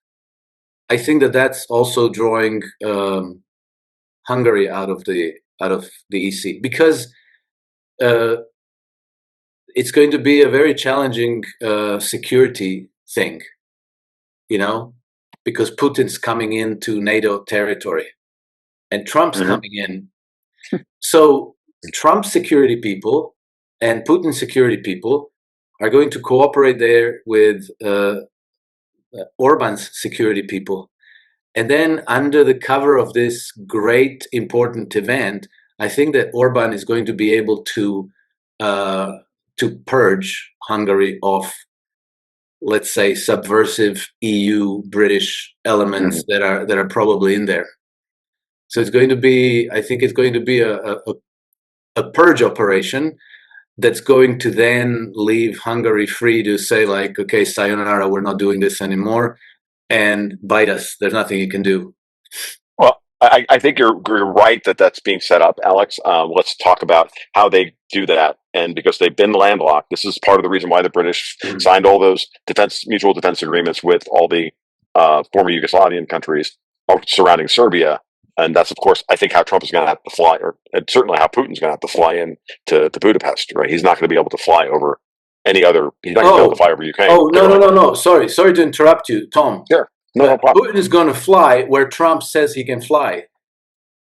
I think that's also drawing Hungary out of the EC, because it's going to be a very challenging security thing, you know, because Putin's coming into NATO territory and Trump's coming in. So Trump's security people and Putin's security people are going to cooperate there with Orban's security people. And then under the cover of this great important event, I think that Orban is going to be able to purge Hungary of, let's say, subversive EU British elements that are probably in there. So it's going to be, I think it's going to be a purge operation that's going to then leave Hungary free to say, like, okay, sayonara, we're not doing this anymore, and bite us. There's nothing you can do. Well, I think you're right that that's being set up, Alex. Let's talk about how they do that. And because they've been landlocked, this is part of the reason why the British signed all those mutual defense agreements with all the former Yugoslavian countries surrounding Serbia. And that's, of course, I think how Trump is going to have to fly, or certainly how Putin's going to have to fly in to Budapest, right? He's not going to be able to fly over any other, he's not going to be able to fly over Ukraine. Oh, no. Sorry to interrupt you, Tom. Sure. No problem. Putin is going to fly where Trump says he can fly.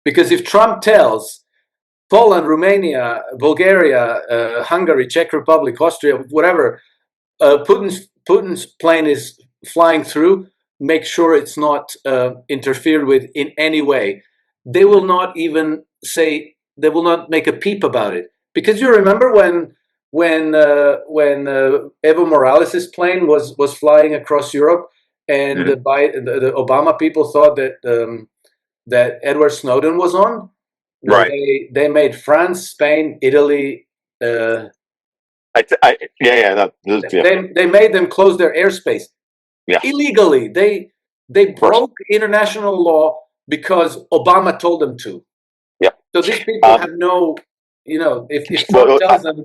Because if Trump tells Poland, Romania, Bulgaria, Hungary, Czech Republic, Austria, whatever, Putin's plane is flying through, make sure it's not interfered with in any way. They will not even say, they will not make a peep about it. Because you remember when Evo Morales' plane was flying across Europe, and the Obama people thought that Edward Snowden was on. Right. They made France, Spain, Italy. They made them close their airspace. Yeah. Illegally. They broke international law because Obama told them to. Yeah. So these people have no, if Trump tells them.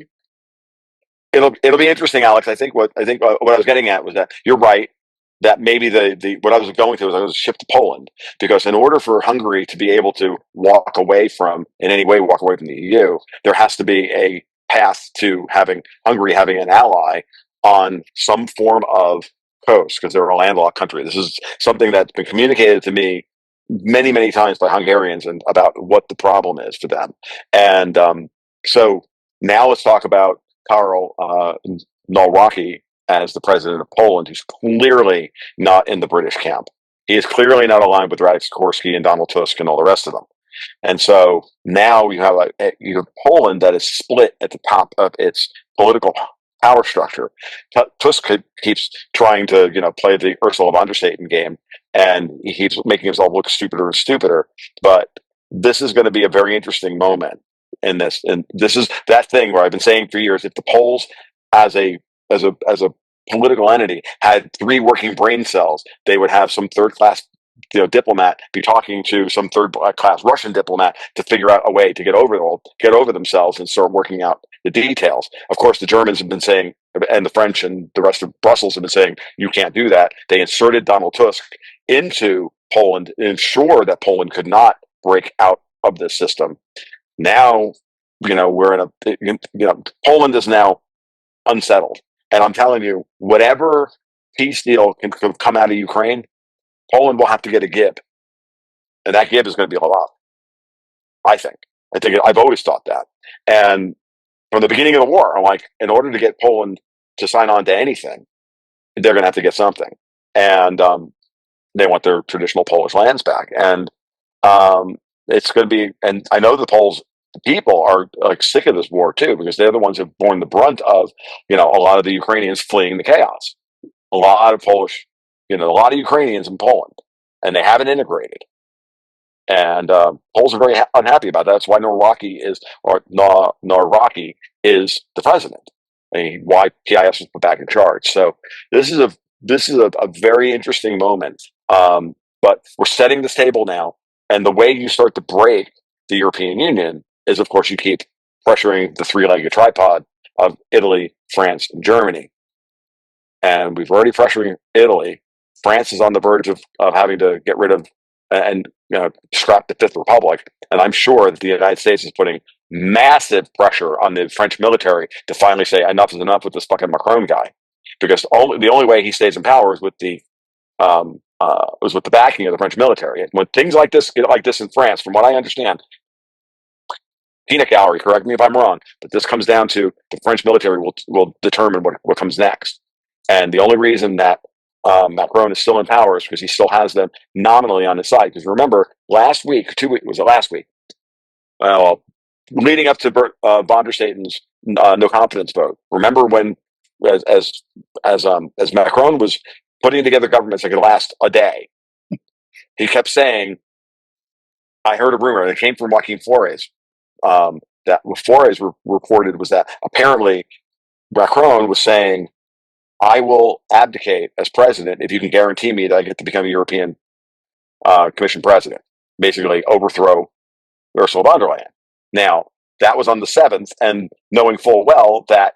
It'll be interesting, Alex. I think what I was getting at was that you're right, that maybe the what I was going to was I was shift to Poland, because in order for Hungary to be able to walk away from the EU, there has to be a path to Hungary having an ally on some form of coast, because they're a landlocked country. This is something that's been communicated to me many, many times by Hungarians and about what the problem is for them. And so now let's talk about Karol Nawrocki as the president of Poland, who's clearly not in the British camp. He is clearly not aligned with Radek Sikorski and Donald Tusk and all the rest of them. And so now you have Poland that is split at the top of its political power structure. Tusk keeps trying to play the Ursula von der Steyen game, and he keeps making himself look stupider and stupider. But this is going to be a very interesting moment in this, and this is that thing where I've been saying for years: if the Poles, as a political entity, had 3 working brain cells, they would have some third class diplomat be talking to some third class Russian diplomat to figure out a way to get over themselves and start working out the details. Of course, the Germans have been saying, and the French and the rest of Brussels have been saying, you can't do that. They inserted Donald Tusk into Poland to ensure that Poland could not break out of this system. Now, we're in Poland is now unsettled. And I'm telling you, whatever peace deal can come out of Ukraine, Poland will have to get a gib. And that gib is going to be a lot, I think. I've always thought that. And from the beginning of the war, I'm like, in order to get Poland to sign on to anything, they're going to have to get something. And they want their traditional Polish lands back. And it's going to be, and I know the people are like sick of this war too, because they're the ones who've borne the brunt of, a lot of the Ukrainians fleeing the chaos. A lot of a lot of Ukrainians in Poland, and they haven't integrated. And Poles are very unhappy about that. That's why Noraki is the president. I mean, why PIS was put back in charge. So this is a very interesting moment. But we're setting this table now, and the way you start to break the European Union is, of course, you keep pressuring the three-legged tripod of Italy, France, and Germany. And we've already pressuring Italy. France is on the verge of having to get rid of and scrap the Fifth Republic. And I'm sure that the United States is putting massive pressure on the French military to finally say enough is enough with this fucking Macron guy, because the only way he stays in power is with the backing of the French military. And when things like this get like this in France, from what I understand, peanut gallery, correct me if I'm wrong, but this comes down to the French military will determine what comes next. And the only reason that Macron is still in power is because he still has them nominally on his side. Because remember, last week, well, leading up to von der Staten's no confidence vote. Remember when, as Macron was putting together governments that could last a day, he kept saying, I heard a rumor that came from Joaquin Flores, that what Flores reported was that apparently Macron was saying, I will abdicate as president if you can guarantee me that I get to become a European Commission president. Basically, overthrow Ursula von der Leyen. Now, that was on the 7th, and knowing full well that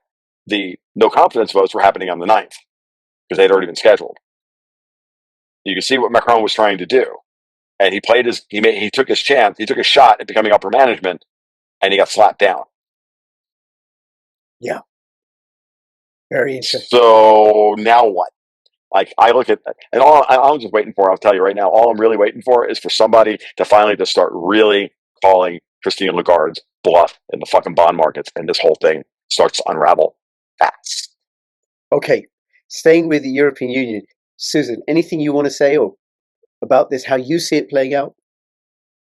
the no confidence votes were happening on the 9th, because they'd already been scheduled. You can see what Macron was trying to do. And he took his chance, he took a shot at becoming upper management, and he got slapped down. Yeah. Very interesting. So now what? Like, I look at, and all I'm just waiting for, I'll tell you right now, all I'm really waiting for is for somebody to finally just start really calling Christine Lagarde's bluff in the fucking bond markets, and this whole thing starts to unravel fast. Okay, staying with the European Union, Susan, anything you want to say about this, how you see it playing out?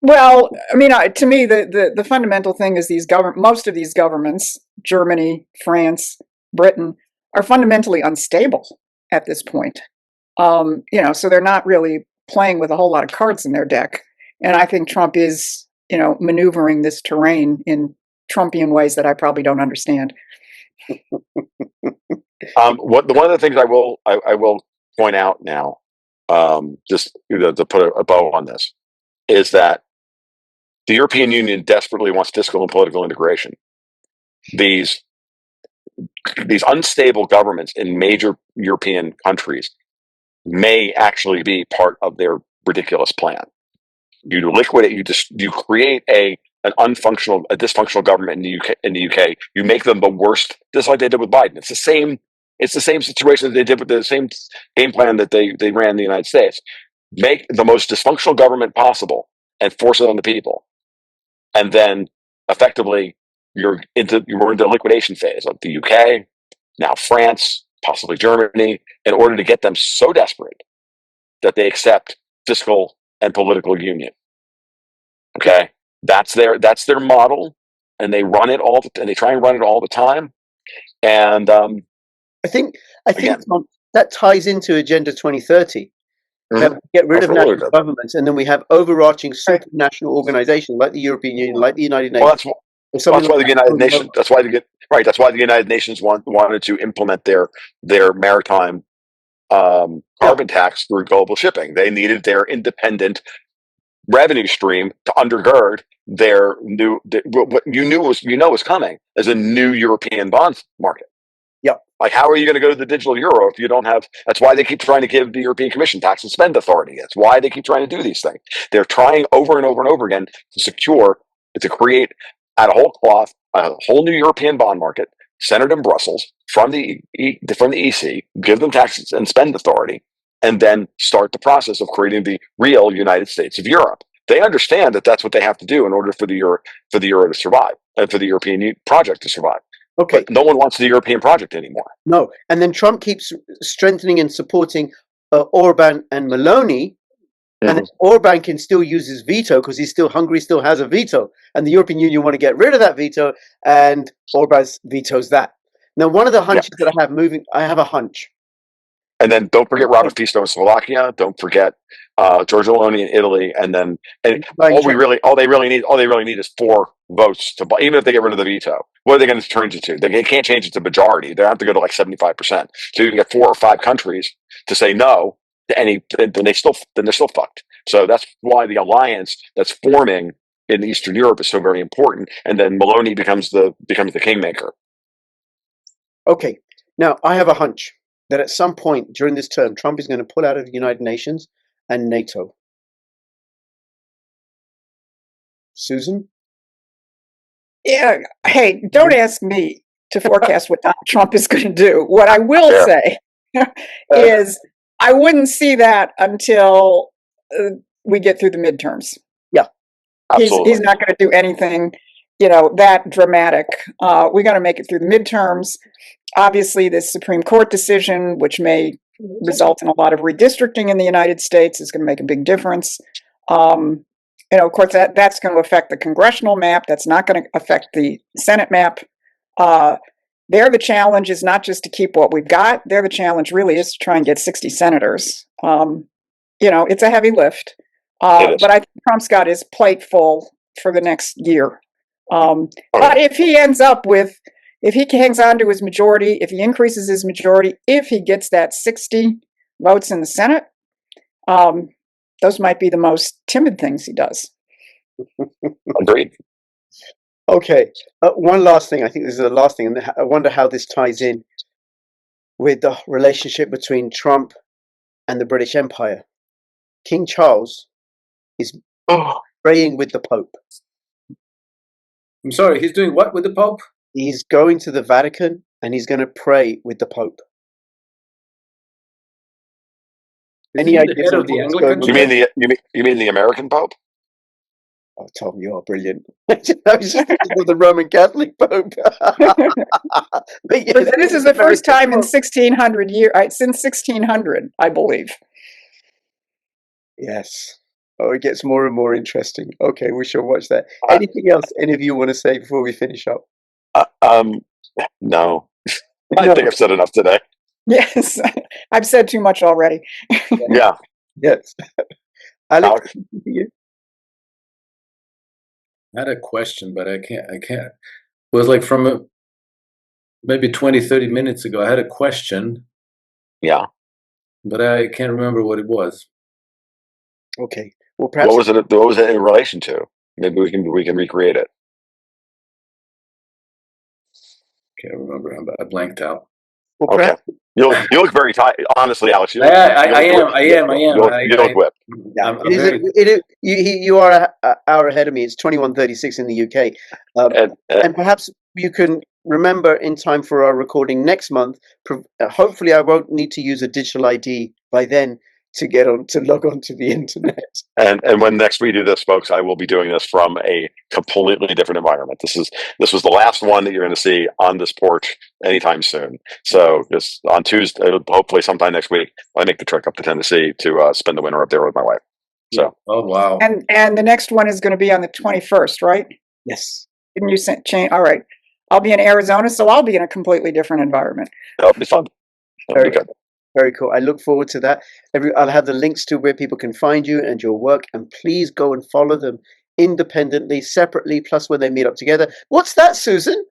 Well, I mean, to me, the fundamental thing is most of these governments, Germany, France, Britain, are fundamentally unstable at this point. So they're not really playing with a whole lot of cards in their deck. And I think Trump is, maneuvering this terrain in Trumpian ways that I probably don't understand. One of the things I will point out now, just to put a bow on this, is that the European Union desperately wants fiscal and political integration. These unstable governments in major European countries may actually be part of their ridiculous plan. You liquidate, you create a dysfunctional government in the UK. You make them the worst, just like they did with Biden. It's the same situation that they did with the same game plan that they ran in the United States. Make the most dysfunctional government possible and force it on the people. And then effectively you're into liquidation phase of the UK, now France, possibly Germany, in order to get them so desperate that they accept fiscal and political union. Okay, that's their model, and they run it and they try and run it all the time. And I think that ties into Agenda 2030. That we get rid of national governments, and then we have overarching supranational organizations like the European Union, like the United Nations. Well, that's why the United Nations. That's why the United Nations wanted to implement their maritime carbon tax through global shipping. They needed their independent revenue stream to undergird their what was coming as a new European bond market. Yep. Like, how are you going to go to the digital euro if you don't have? That's why they keep trying to give the European Commission tax and spend authority. That's why they keep trying to do these things. They're trying over and over and over again to create out of whole cloth a whole new European bond market centered in Brussels from the EC, give them tax and spend authority, and then start the process of creating the real United States of Europe. They understand that that's what they have to do in order for the euro to survive and for the European project to survive. Okay. But no one wants the European project anymore. No. And then Trump keeps strengthening and supporting Orban and Meloni. And then Orban can still use his veto because Hungary still has a veto. And the European Union want to get rid of that veto. And Orban vetoes that. Now, one of the hunches that I have a hunch. And then don't forget Robert Fico in Slovakia. Don't forget Giorgia Meloni in Italy. And then all they really need is 4 votes to, even if they get rid of the veto. What are they going to change it to? They can't change it to majority. They have to go to like 75%. So you can get 4 or 5 countries to say no to any. Then they're still fucked. So that's why the alliance that's forming in Eastern Europe is so very important. And then Meloni becomes the kingmaker. Okay. Now I have a hunch that at some point during this term, Trump is going to pull out of the United Nations and NATO. Susan? Yeah. Hey, don't ask me to forecast what Donald Trump is going to do. What I will say is I wouldn't see that until we get through the midterms. Yeah. He's not going to do anything, that dramatic. We got to make it through the midterms. Obviously, this Supreme Court decision, which may result in a lot of redistricting in the United States, is going to make a big difference. Of course, that's going to affect the congressional map. That's not going to affect the Senate map. The challenge is not just to keep what we've got. The challenge really is to try and get 60 senators. It's a heavy lift. But I think Trump's got his plate full for the next year. But if he hangs on to his majority, if he increases his majority, if he gets that 60 votes in the Senate, those might be the most timid things he does. Agreed. Okay. One last thing. I think this is the last thing. And I wonder how this ties in with the relationship between Trump and the British Empire. King Charles is praying with the Pope. I'm sorry, he's doing what with the Pope? He's going to the Vatican and he's going to pray with the Pope. Any ideas of the Anglican? You mean the American Pope? Oh, Tom, you are brilliant. I was just thinking of the Roman Catholic Pope. But this is the first time in 1600 years, since 1600, I believe. Yes. Oh, it gets more and more interesting. Okay, we shall watch that. Anything else any of you want to say before we finish up? No. I think I've said enough today. Yes, I've said too much already. Yeah. Yes. Alex, you? I had a question, but I can't. It was like from maybe 20, 30 minutes ago. I had a question. Yeah. But I can't remember what it was. Okay. Well, perhaps. What was it in relation to? Maybe we can recreate it. Can't remember. I blanked out. Well, okay. You look very tired. Honestly, Alex. I am. You look whipped. Yeah. You are an hour ahead of me. It's 21:36 in the UK. And perhaps you can remember in time for our recording next month. Hopefully, I won't need to use a digital ID by then to log on to the internet. And when next we do this, folks, I will be doing this from a completely different environment. This was the last one that you're going to see on this porch anytime soon. So just on Tuesday, hopefully sometime next week, I make the trek up to Tennessee to spend the winter up there with my wife. So. Oh wow! And the next one is going to be on the 21st, right? Yes. Didn't you change? All right. I'll be in Arizona, so I'll be in a completely different environment. That'll be fun. That'll be good. Very cool. I look forward to that. I'll have the links to where people can find you and your work, and please go and follow them independently, separately, plus when they meet up together. What's that, Susan?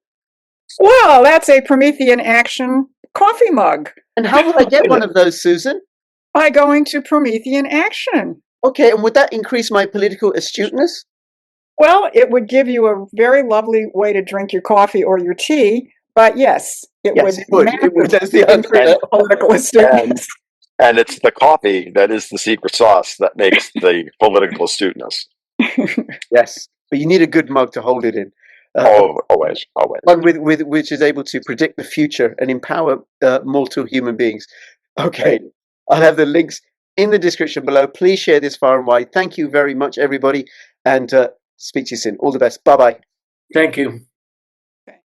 Well, that's a Promethean Action coffee mug. And how will I get one of those, Susan? By going to Promethean action. Okay, and would that increase my political astuteness? Well, it would give you a very lovely way to drink your coffee or your tea, but yes, it Yes, would it would. That's the answer. increase political astuteness. And it's the coffee that is the secret sauce that makes the political astuteness. Yes, but you need a good mug to hold it in. Always. One with which is able to predict the future and empower mortal human beings. Okay, I'll have the links in the description below. Please share this far and wide. Thank you very much, everybody, and speak to you soon. All the best. Bye-bye. Thank you.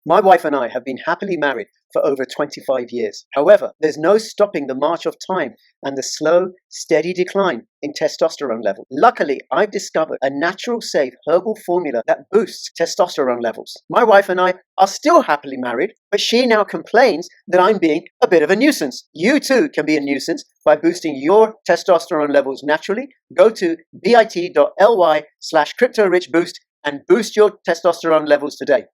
My wife and I have been happily married for over 25 years. However, there's no stopping the march of time and the slow, steady decline in testosterone level. Luckily, I've discovered a natural, safe herbal formula that boosts testosterone levels. My wife and I are still happily married, but she now complains that I'm being a bit of a nuisance. You too can be a nuisance by boosting your testosterone levels naturally. Go to bit.ly/cryptorichboost and boost your testosterone levels today.